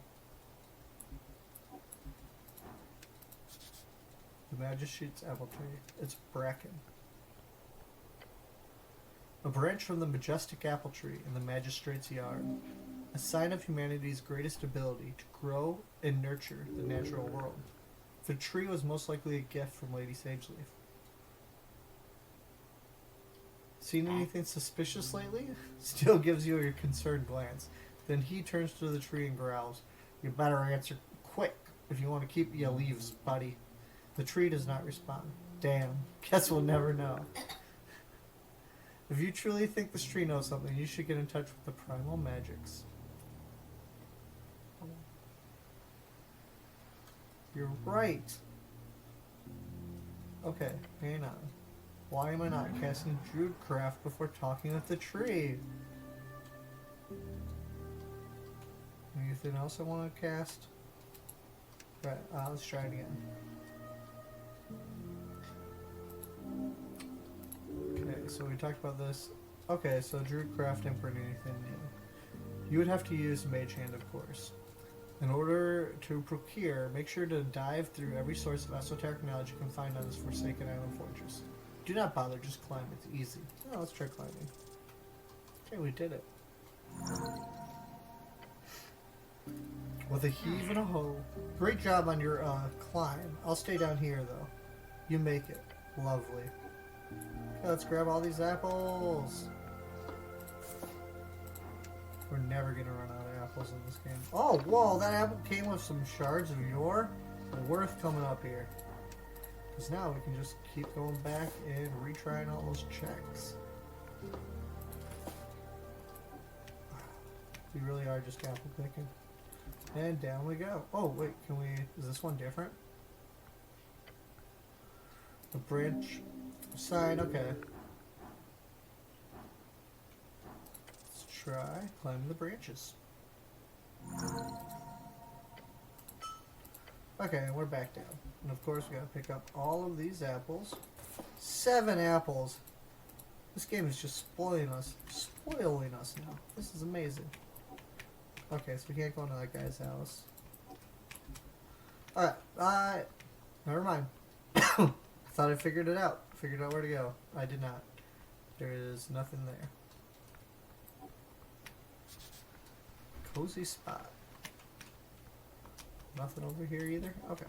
Speaker 1: The Magistrate's apple tree. It's bracken. A branch from the majestic apple tree in the Magistrate's yard. A sign of humanity's greatest ability to grow and nurture the natural world. The tree was most likely a gift from Lady Sageleaf. Seen anything suspicious lately? Still gives you a concerned glance. Then he turns to the tree and growls. You better answer quick if you want to keep your leaves, buddy. The tree does not respond. Damn. Guess we'll never know. If you truly think this tree knows something, you should get in touch with the primal magics. You're right. Okay, hang on. Why am I not casting Druidcraft before talking with the tree? Anything else I want to cast? Right, let's try it again. Okay, so we talked about this. Okay, so Druidcraft didn't bring anything new. You would have to use Mage Hand, of course. In order to procure, make sure to dive through every source of esoteric knowledge you can find on this forsaken island fortress. Do not bother, just climb. It's easy. Oh, let's try climbing. Okay, we did it. With a heave and a hoe. Great job on your climb. I'll stay down here, though. You make it. Lovely. Okay, let's grab all these apples. We're never going to run out of apples in this game. Oh, whoa, that apple came with some shards of yore. Worth coming up here. Because now we can just keep going back and retrying all those checks. We really are just apple picking. And down we go. Oh, wait, can we... Is this one different? The branch sign, okay. Let's try climbing the branches. Okay, we're back down. And of course we gotta pick up all of these apples. 7 apples! This game is just spoiling us now. This is amazing. Okay, so we can't go into that guy's house. Alright, never mind. I thought I figured it out. Figured out where to go. I did not. There is nothing there. Cozy spot. Nothing over here either? Okay.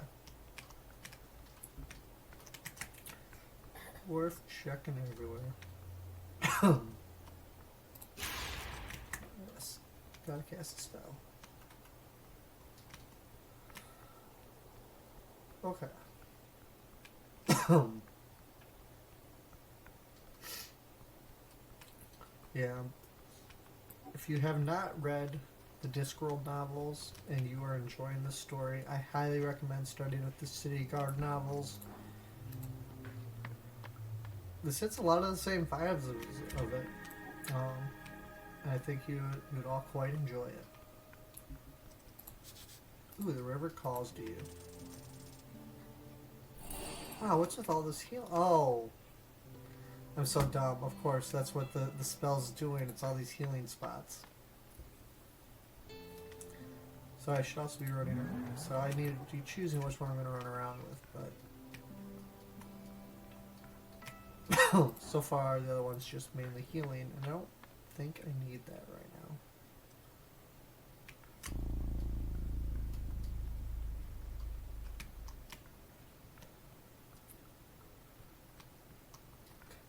Speaker 1: Worth checking everywhere. Yes. Gotta cast a spell. Okay. Yeah. If you have not read the Discworld novels and you are enjoying this story, I highly recommend starting with the City Guard novels. This hits a lot of the same vibes of it. And I think you would all quite enjoy it. Ooh, the river calls to you. Wow, what's with all this heal? Oh. I'm so dumb. Of course, that's what the spell's doing. It's all these healing spots. So I should also be running around. So I need to be choosing which one I'm going to run around with, but... So far, the other one's just mainly healing, and I don't think I need that right now.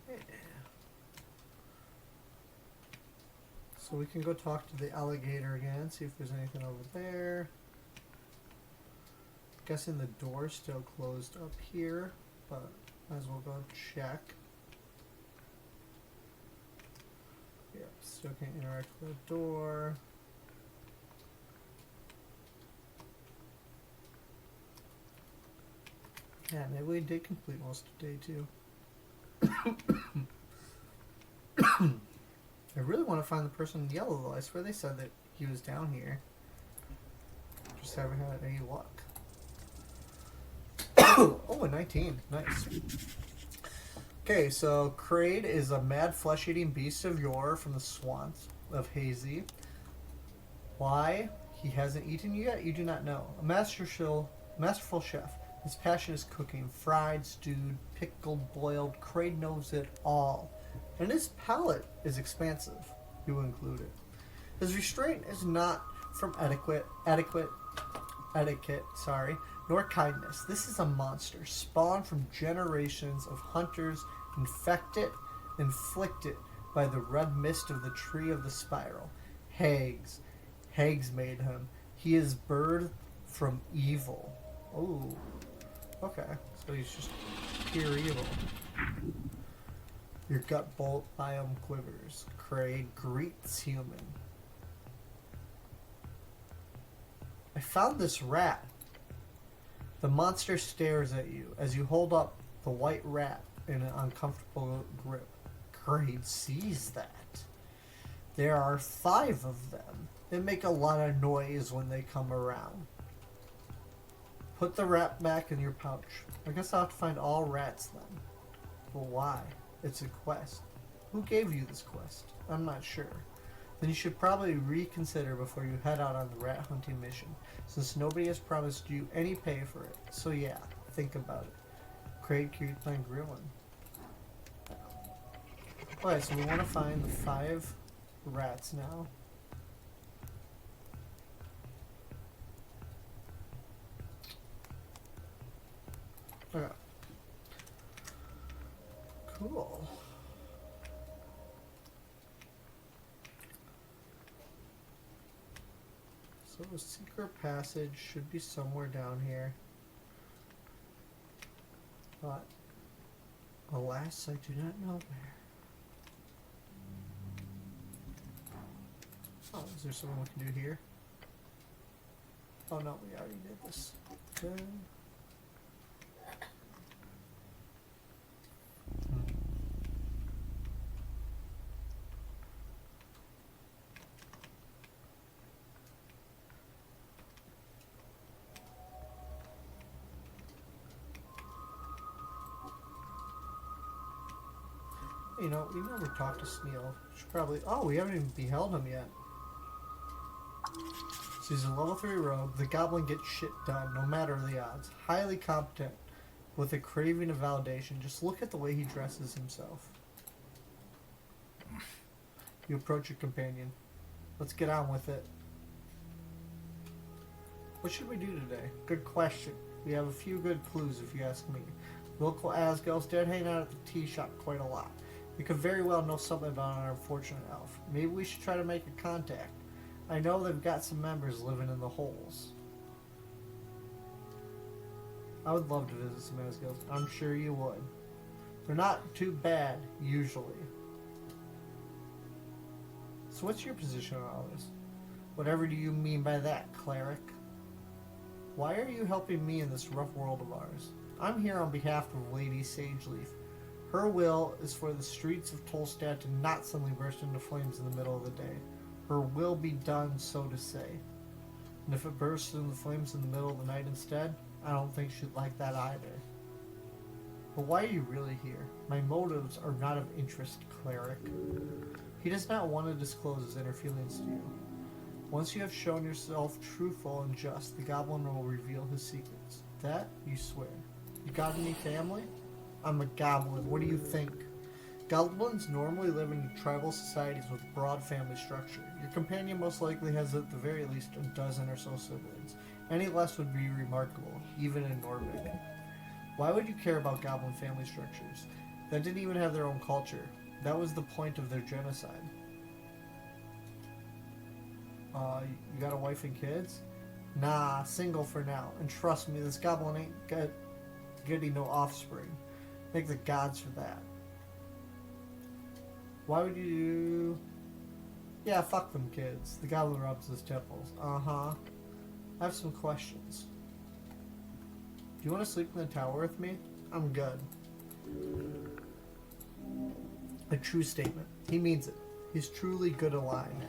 Speaker 1: Okay. So we can go talk to the alligator again, see if there's anything over there. Guessing the door's still closed up here, but might as well go check. Yep, still can't interact with the door. Yeah, maybe we did complete most of day 2. I really want to find the person in yellow though. I swear they said that he was down here. Just haven't had any luck. Oh, a 19. Nice. Okay, so Kraid is a mad flesh-eating beast of yore from the swamps of Hazy. Why he hasn't eaten you yet, you do not know. A masterful chef. His passion is cooking. Fried, stewed, pickled, boiled. Kraid knows it all. And his palate is expansive. You include it. His restraint is not from etiquette, nor kindness. This is a monster, spawned from generations of hunters, inflicted by the red mist of the tree of the spiral. Hags made him. He is birthed from evil. Oh, okay. So he's just pure evil. Your gut bolt biome quivers. Kraid greets human. I found this rat. The monster stares at you as you hold up the white rat in an uncomfortable grip. Kraid sees that. There are 5 of them. They make a lot of noise when they come around. Put the rat back in your pouch. I guess I'll have to find all rats then. But why? It's a quest. Who gave you this quest? I'm not sure. Then you should probably reconsider before you head out on the rat hunting mission, since nobody has promised you any pay for it. So yeah, think about it. Kraid cute playing Grillin. Alright, so we want to find the 5 rats now. Okay. Cool. So the secret passage should be somewhere down here. But alas, I do not know where. Oh, is there something we can do here? Oh no, we already did this. Okay. You know, we never talked to Sneal. Should probably. Oh, we haven't even beheld him yet. So he's a level 3 rogue. The goblin gets shit done, no matter the odds. Highly competent, with a craving of validation. Just look at the way he dresses himself. You approach your companion. Let's get on with it. What should we do today? Good question. We have a few good clues, if you ask me. Local Asgals did hang out at the tea shop quite a lot. We could very well know something about our unfortunate elf. Maybe we should try to make a contact. I know they've got some members living in the holes. I would love to visit some Asgals. I'm sure you would. They're not too bad, usually. So what's your position on all this? Whatever do you mean by that, cleric? Why are you helping me in this rough world of ours? I'm here on behalf of Lady Sageleaf. Her will is for the streets of Tolstad to not suddenly burst into flames in the middle of the day. Her will be done, so to say. And if it bursts into flames in the middle of the night instead, I don't think she'd like that either. But why are you really here? My motives are not of interest, cleric. He does not want to disclose his inner feelings to you. Once you have shown yourself truthful and just, the goblin will reveal his secrets. That you swear. You got any family? I'm a goblin. What do you think? Goblins normally live in tribal societies with broad family structure. Your companion most likely has at the very least a dozen or so siblings. Any less would be remarkable, even in Norvik. Why would you care about goblin family structures? That didn't even have their own culture. That was the point of their genocide. You got a wife and kids? Nah, single for now. And trust me, this goblin ain't getting no offspring. Thank the gods for that. Why would you... Yeah, fuck them kids. The goblin rubs his temples. Uh-huh. I have some questions. Do you want to sleep in the tower with me? I'm good. A true statement. He means it. He's truly good aligned.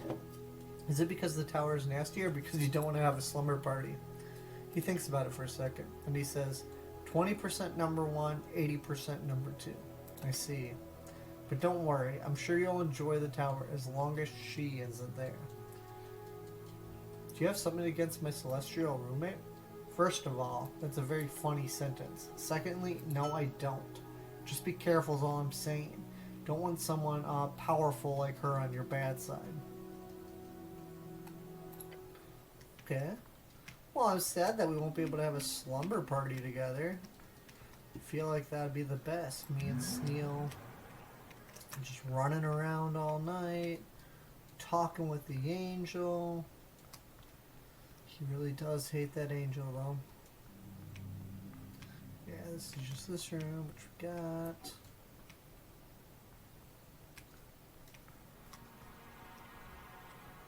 Speaker 1: Is it because the tower is nasty or because you don't want to have a slumber party? He thinks about it for a second, and he says, 20% number one, 80% number two. I see. But don't worry, I'm sure you'll enjoy the tower as long as she isn't there. Do you have something against my celestial roommate? First of all, that's a very funny sentence. Secondly, no I don't. Just be careful is all I'm saying. Don't want someone powerful like her on your bad side. Okay. Well, I'm sad that we won't be able to have a slumber party together. I feel like that'd be the best. Me and Sneal just running around all night, talking with the angel. He really does hate that angel, though. Yeah, this is just this room, which we got.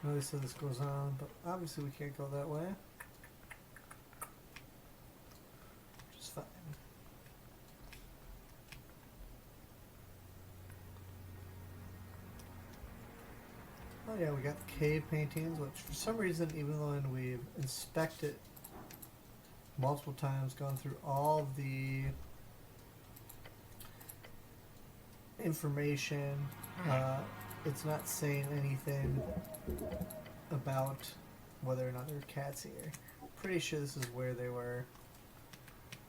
Speaker 1: I know they said this goes on, but obviously we can't go that way. Which is fine. Oh yeah, we got the cave paintings, which for some reason, even though we've inspected multiple times, gone through all of the information, it's not saying anything about whether or not there are cats here. Pretty sure this is where they were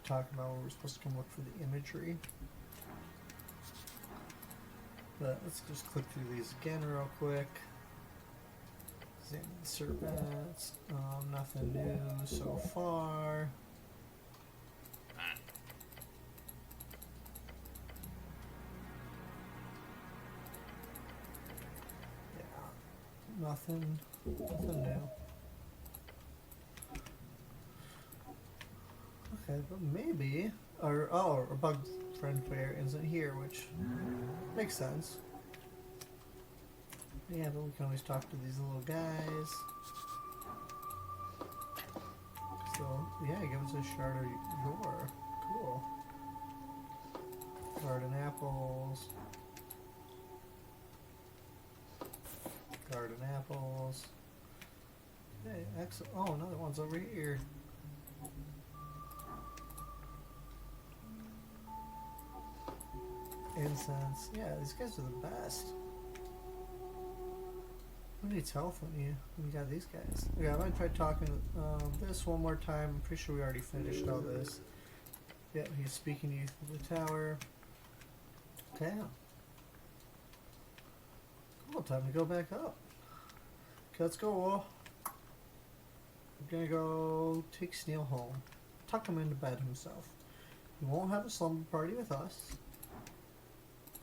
Speaker 1: talking about where we're supposed to come look for the imagery. But let's just click through these again real quick. Examine the serpents. Nothing new so far. Yeah, nothing new. Okay, but maybe our bug friend fair isn't here, which makes sense. Yeah, but we can always talk to these little guys. So, yeah, give us a shard of yore. Cool. Garden apples. Garden apples. Hey, excellent. Oh, another one's over here. Incense. Yeah, these guys are the best. Who needs health when you got these guys? Okay, I'm gonna try talking this one more time. I'm pretty sure we already finished all this. Yeah, he's speaking to you through the tower. Okay. Cool, time to go back up. Okay, let's go. We're gonna go take Sneal home. Tuck him into bed himself. He won't have a slumber party with us.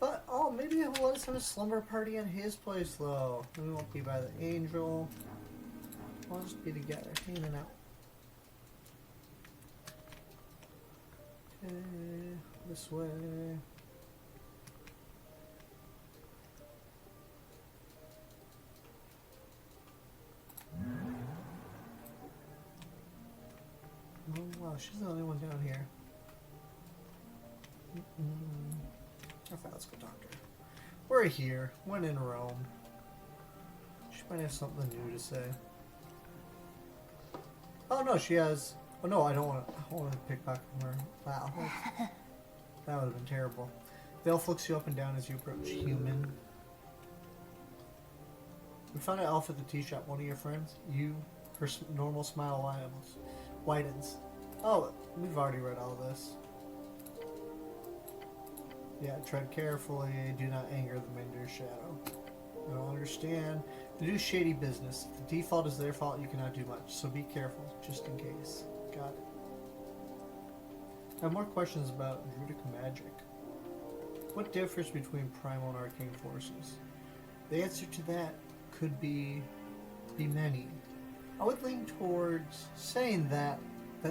Speaker 1: But, oh, maybe he'll let us have a slumber party at his place, though. We won't be by the angel. We'll just be together, hanging out. Okay, this way. Oh, wow, she's the only one down here. Okay, let's go talk to her. We're here. When in Rome. She might have something new to say. Oh no, she has. Oh no, I don't want to pickpocket from her. Wow, that would have been terrible. The elf looks you up and down as you approach. Human. We found an elf at the tea shop. One of your friends. You. Her normal smile widens. Oh, we've already read all this. Yeah, tread carefully. Do not anger the Mender's shadow. I don't understand. They do shady business. If the default is their fault, you cannot do much. So be careful, just in case. Got it. I have more questions about Druidic magic. What differs between primal and arcane forces? The answer to that could be many. I would lean towards saying that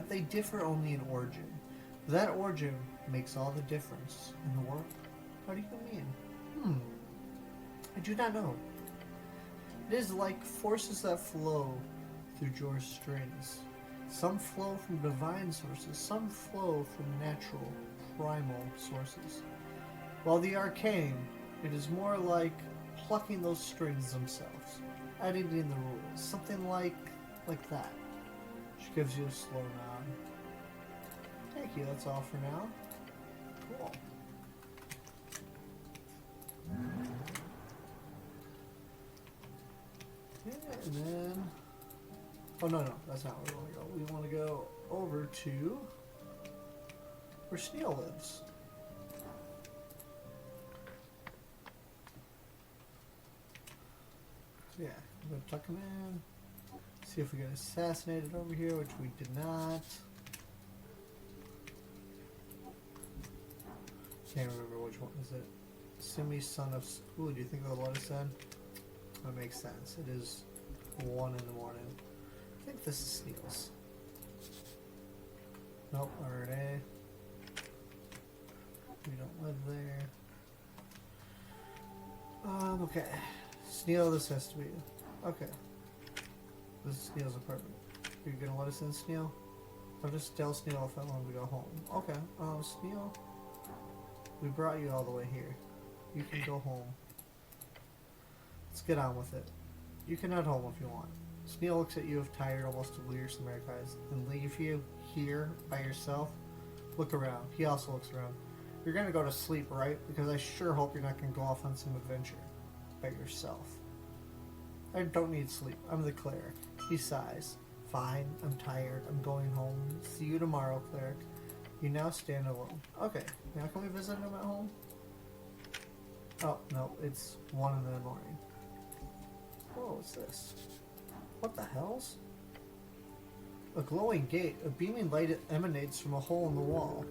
Speaker 1: they differ only in origin. That origin makes all the difference in the world. What do you mean? I do not know. It is like forces that flow through Jor's strings. Some flow from divine sources, some flow from natural, primal sources. While the arcane, it is more like plucking those strings themselves, adding in the rules, something like that. She gives you a slow nod. Thank you, that's all for now. Cool. Yeah, and then... Oh, no, that's not where we want to go. We want to go over to where Sneal lives. So yeah, I'm going to tuck him in. See if we get assassinated over here, which we did not. Can't remember which one is it. Simi, son of... Ooh, do you think they'll let us in? That makes sense. It is 1 in the morning. I think this is Sneal's. Nope, already. We don't live there. Okay. Sneal, this has to be... Okay. This is Sneal's apartment. Are you gonna let us in, Sneal? I'll just tell Sneal if I want to go home. Okay. Sneal, we brought you all the way here. You can go home. Let's get on with it. You can head home if you want. Sneal looks at you with tired, almost delirious American eyes, and leave you here by yourself. Look around. He also looks around. You're gonna go to sleep, right? Because I sure hope you're not gonna go off on some adventure by yourself. I don't need sleep. I'm the cleric. He sighs. Fine. I'm tired. I'm going home. See you tomorrow, cleric. You now stand alone. Okay. Now can we visit him at home? Oh, no. It's 1 in the morning. Whoa, what's this? What the hell's? A glowing gate. A beaming light emanates from a hole in the wall.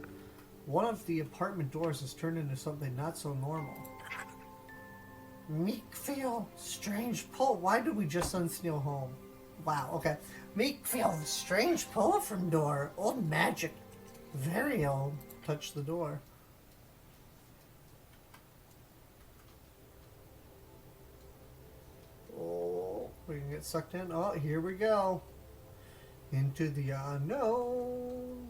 Speaker 1: One of the apartment doors has turned into something not so normal. Meek feel strange pull. Why did we just send Sneal home? Wow, okay. Meek feel strange pull from door. Old magic. Very old. Touch the door. Oh, we can get sucked in. Oh, here we go. Into the unknown.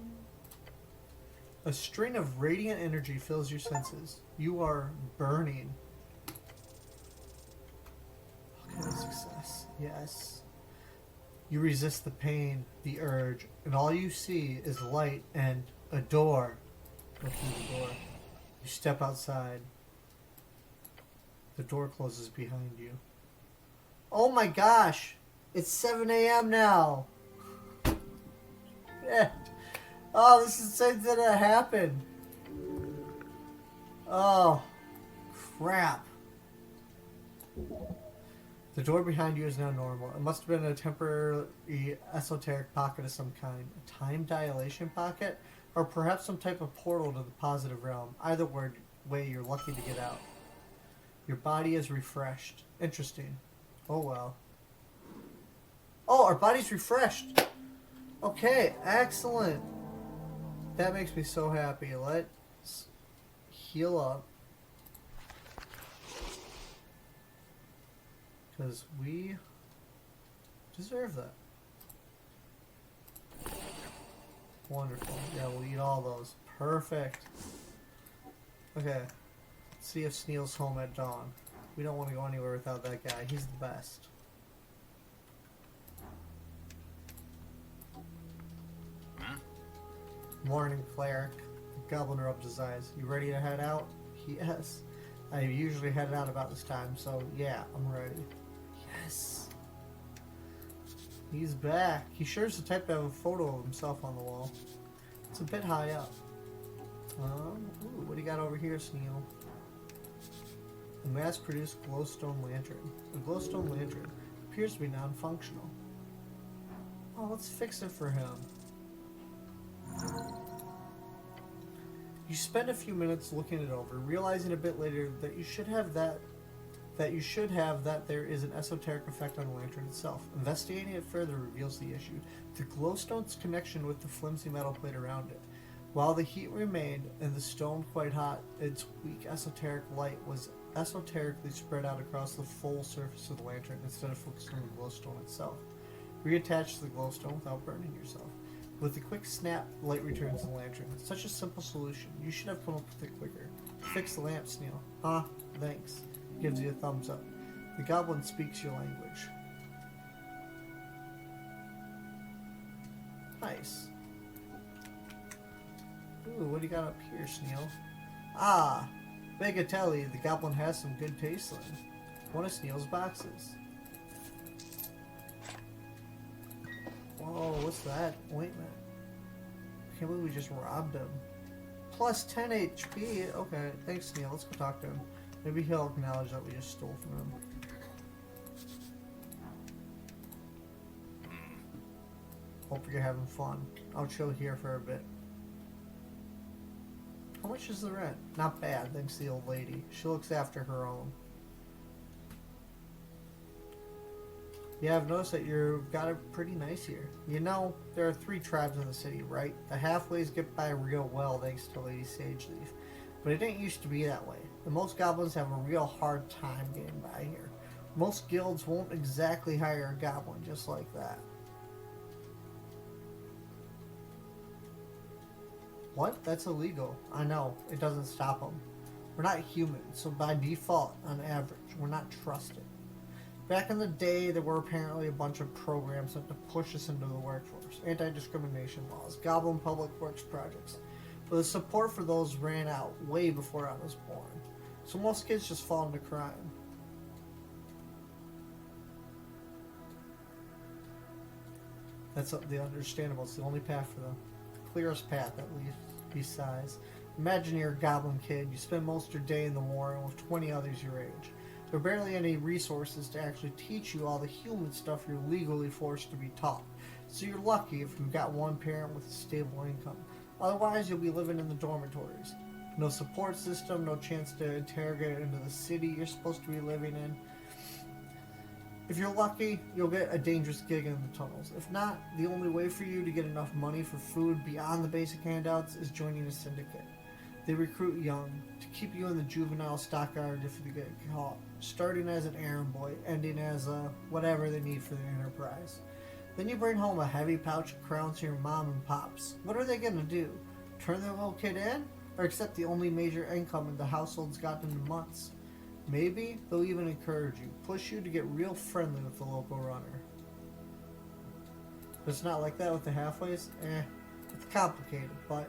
Speaker 1: A string of radiant energy fills your senses. You are burning. Okay, success. Yes. You resist the pain, the urge, and all you see is light and a door. Go through the door. You step outside. The door closes behind you. Oh my gosh! It's 7 a.m. now! Yeah. Oh, this is something that happened. Oh, crap. The door behind you is now normal. It must have been a temporary esoteric pocket of some kind. A time dilation pocket? Or perhaps some type of portal to the positive realm. Either way, you're lucky to get out. Your body is refreshed. Interesting. Oh, well. Oh, our body's refreshed. Okay, excellent. That makes me so happy. Let's heal up. Because we deserve that. Wonderful. Yeah, we'll eat all those. Perfect. Okay. Let's see if Sneal's home at dawn. We don't want to go anywhere without that guy. He's the best. Morning, cleric. The goblin rubbed his eyes. You ready to head out? Yes. I usually head out about this time, so yeah, I'm ready. Yes. He's back. He shares the type to have a photo of himself on the wall. It's a bit high up. Ooh, what do you got over here, Sneal? A mass-produced glowstone lantern. The glowstone lantern appears to be non-functional. Oh, let's fix it for him. You spend a few minutes looking it over, realizing a bit later that there is an esoteric effect on the lantern itself. Investigating it further reveals the issue: the glowstone's connection with the flimsy metal plate around it. While the heat remained and the stone quite hot, its weak esoteric light was esoterically spread out across the full surface of the lantern instead of focused on the glowstone itself. Reattach to the glowstone without burning yourself. With a quick snap, light returns to the lantern. Such a simple solution. You should have come up with it quicker. Fix the lamp, Sneal. Ah, thanks. Gives you a thumbs up. The goblin speaks your language. Nice. Ooh, what do you got up here, Sneal? Ah, Bagatelli, the goblin has some good tasting. One of Sneal's boxes. Whoa, what's that? Ointment. I can't believe we just robbed him. Plus 10 HP. Okay, thanks, Sneal. Let's go talk to him. Maybe he'll acknowledge that we just stole from him. Hope you're having fun. I'll chill here for a bit. How much is the rent? Not bad, thanks to the old lady. She looks after her own. Yeah, I've noticed that you've got it pretty nice here. You know, there are 3 tribes in the city, right? The halfways get by real well thanks to Lady Sageleaf. But it didn't used to be that way. And most goblins have a real hard time getting by here. Most guilds won't exactly hire a goblin just like that. What? That's illegal. I know. It doesn't stop them. We're not human, so by default, on average, we're not trusted. Back in the day, there were apparently a bunch of programs that to push us into the workforce. Anti-discrimination laws, goblin public works projects. But the support for those ran out way before I was born. So most kids just fall into crime. That's the understandable. It's the only path for them. Clearest path, at least. Besides, imagine you're a goblin kid. You spend most of your day in the warren with 20 others your age. There are barely any resources to actually teach you all the human stuff you're legally forced to be taught. So you're lucky if you've got one parent with a stable income. Otherwise, you'll be living in the dormitories. No support system, no chance to interrogate into the city you're supposed to be living in. If you're lucky, you'll get a dangerous gig in the tunnels. If not, the only way for you to get enough money for food beyond the basic handouts is joining a syndicate. They recruit young, to keep you in the juvenile stockyard if you get caught, starting as an errand boy, ending as whatever they need for their enterprise. Then you bring home a heavy pouch of crowns to your mom and pops. What are they going to do? Turn their little kid in? Or accept the only major income the household's gotten in months? Maybe they'll even encourage you, push you to get real friendly with the local runner. But it's not like that with the halfways? It's complicated, but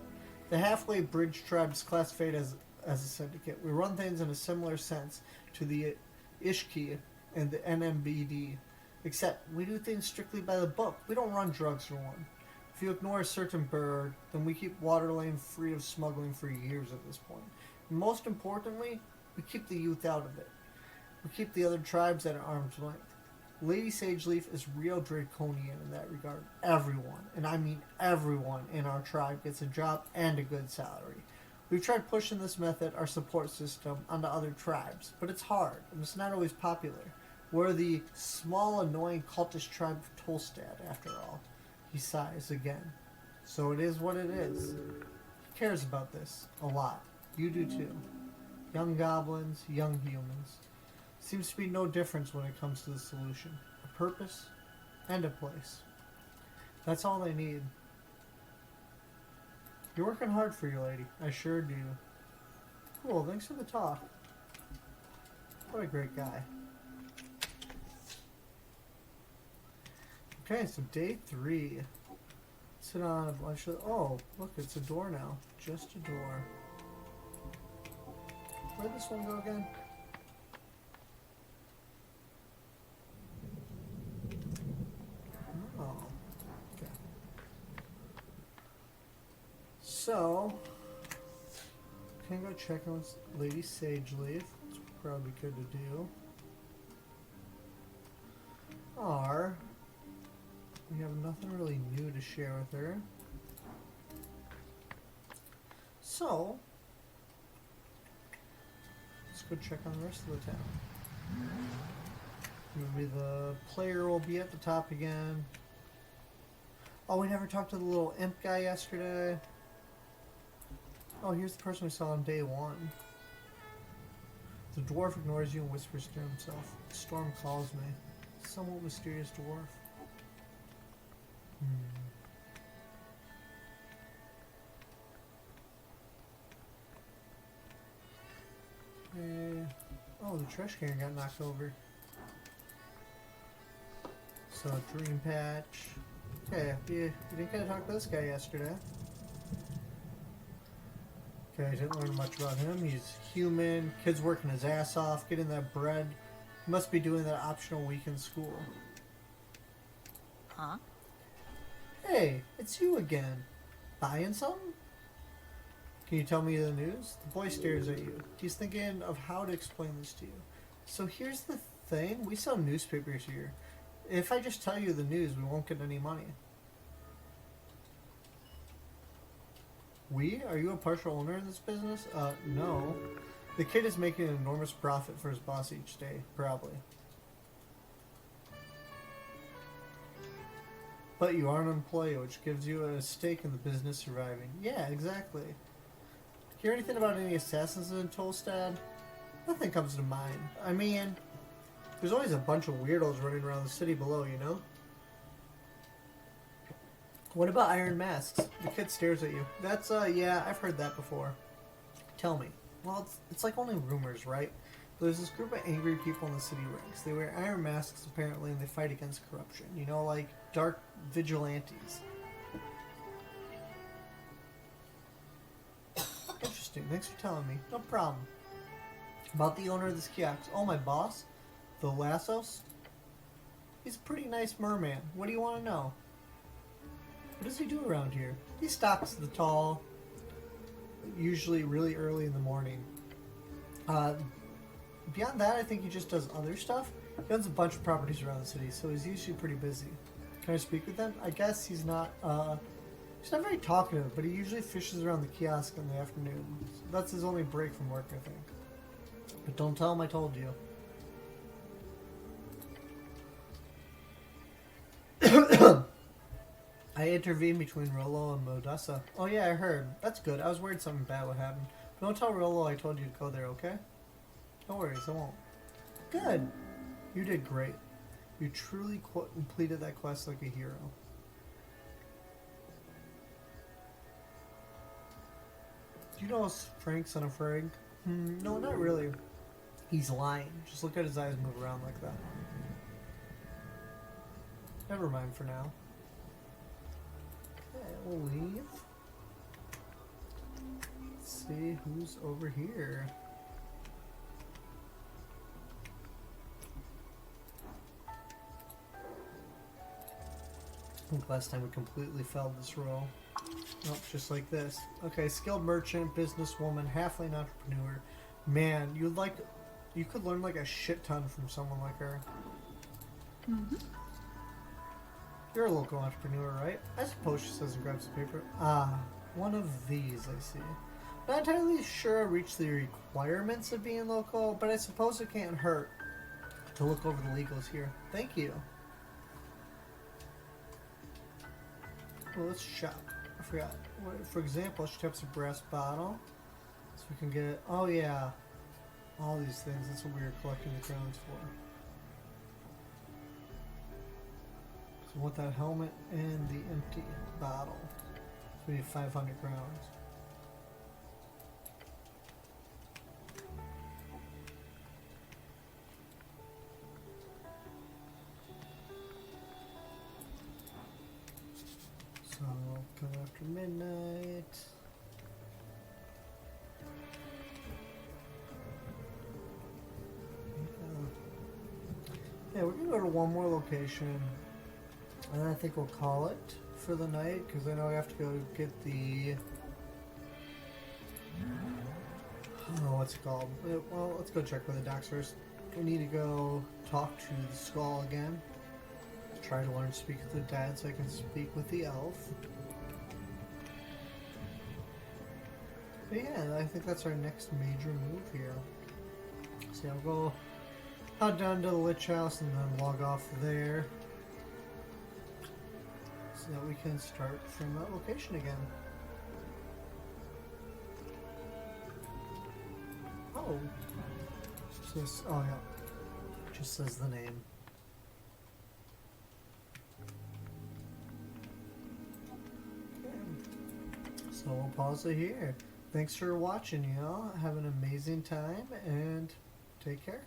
Speaker 1: the halfway bridge tribe is classified as a syndicate. We run things in a similar sense to the Ishki and the NMBD, except we do things strictly by the book. We don't run drugs for one. If you ignore a certain bird, then we keep Waterlane free of smuggling for years at this point. And most importantly, we keep the youth out of it. We keep the other tribes at arm's length. Lady Sageleaf is real draconian in that regard. Everyone, and I mean everyone in our tribe gets a job and a good salary. We've tried pushing this method, our support system, onto other tribes, but it's hard, and it's not always popular. We're the small, annoying, cultish tribe of Tolstad, after all. He sighs again. So it is what it is. He cares about this. A lot. You do too. Young goblins, young humans. Seems to be no difference when it comes to the solution. A purpose and a place. That's all they need. You're working hard for your lady. I sure do. Cool, thanks for the talk. What a great guy. Okay, so day 3. Sit on a bunch of... Oh, look, it's a door now. Just a door. Where'd this one go again? Oh. Okay. So... can go check on Lady Sageleaf. It's probably good to do. Or we have nothing really new to share with her. So let's go check on the rest of the town. Maybe the player will be at the top again. Oh, we never talked to the little imp guy yesterday. Oh, here's the person we saw on day 1. The dwarf ignores you and whispers to himself. Storm calls me. Somewhat mysterious dwarf. Okay. Oh, the trash can got knocked over. So, dream patch. Okay, you didn't get to talk to this guy yesterday. Okay, I didn't learn much about him. He's human, kid's working his ass off, getting that bread. He must be doing that optional week in school.
Speaker 2: Huh?
Speaker 1: Hey, it's you again. Buying something? Can you tell me the news? The boy stares at you. He's thinking of how to explain this to you. So here's the thing. We sell newspapers here. If I just tell you the news, we won't get any money. We? Are you a partial owner in this business? No. The kid is making an enormous profit for his boss each day, probably. But you are an employee, which gives you a stake in the business surviving. Yeah, exactly. Hear anything about any assassins in Tolstad? Nothing comes to mind. I mean, there's always a bunch of weirdos running around the city below, you know? What about Iron Masks? The kid stares at you. That's, yeah, I've heard that before. Tell me. Well, it's like only rumors, right? There's this group of angry people in the city ranks. They wear iron masks, apparently, and they fight against corruption. You know, like dark vigilantes. Interesting. Thanks for telling me. No problem. About the owner of this kiosk. Oh, my boss? The Lassos? He's a pretty nice merman. What do you want to know? What does he do around here? He stalks the tall, usually really early in the morning. Beyond that, I think he just does other stuff. He owns a bunch of properties around the city, so he's usually pretty busy. Can I speak with him? I guess he's not very talkative, but he usually fishes around the kiosk in the afternoon. That's his only break from work, I think. But don't tell him I told you. I intervened between Rollo and Modessa. Oh yeah, I heard. That's good. I was worried something bad would happen. But don't tell Rollo I told you to go there, okay? No worries, I won't. Good. You did great. You truly completed that quest like a hero. Do you know Frank's son of Frigg? No, not really. He's lying. Just look at his eyes move around like that. Never mind for now. Okay, we'll leave. Let's see who's over here. I think last time we completely failed this role. Nope, just like this. Okay, skilled merchant, businesswoman, halfling entrepreneur. Man, you could learn like a shit ton from someone like her.
Speaker 2: Mm-hmm.
Speaker 1: You're a local entrepreneur, right? I suppose, she says and grabs the paper. Ah, one of these, I see. Not entirely sure I reached the requirements of being local, but I suppose it can't hurt to look over the legals here. Thank you. Well, let's shop. I forgot. For example, she taps a brass bottle. So we can get... Oh, yeah. All these things. That's what we were collecting the crowns for. So we want that helmet and the empty bottle. So we need 500 crowns. So, come after midnight. Yeah, we're gonna go to one more location, and then I think we'll call it for the night, because I know we have to go get the Oh, what's it called? Well, let's go check with the docs first. We need to go talk to the skull again. Try to learn to speak with the dad so I can speak with the elf. But yeah, I think that's our next major move here. So I'll go head down to the Lich house and then log off there. So that we can start from that location again. Oh. Oh yeah. Just says the name. Okay. So we'll pause it here. Thanks for watching, y'all. Have an amazing time and take care.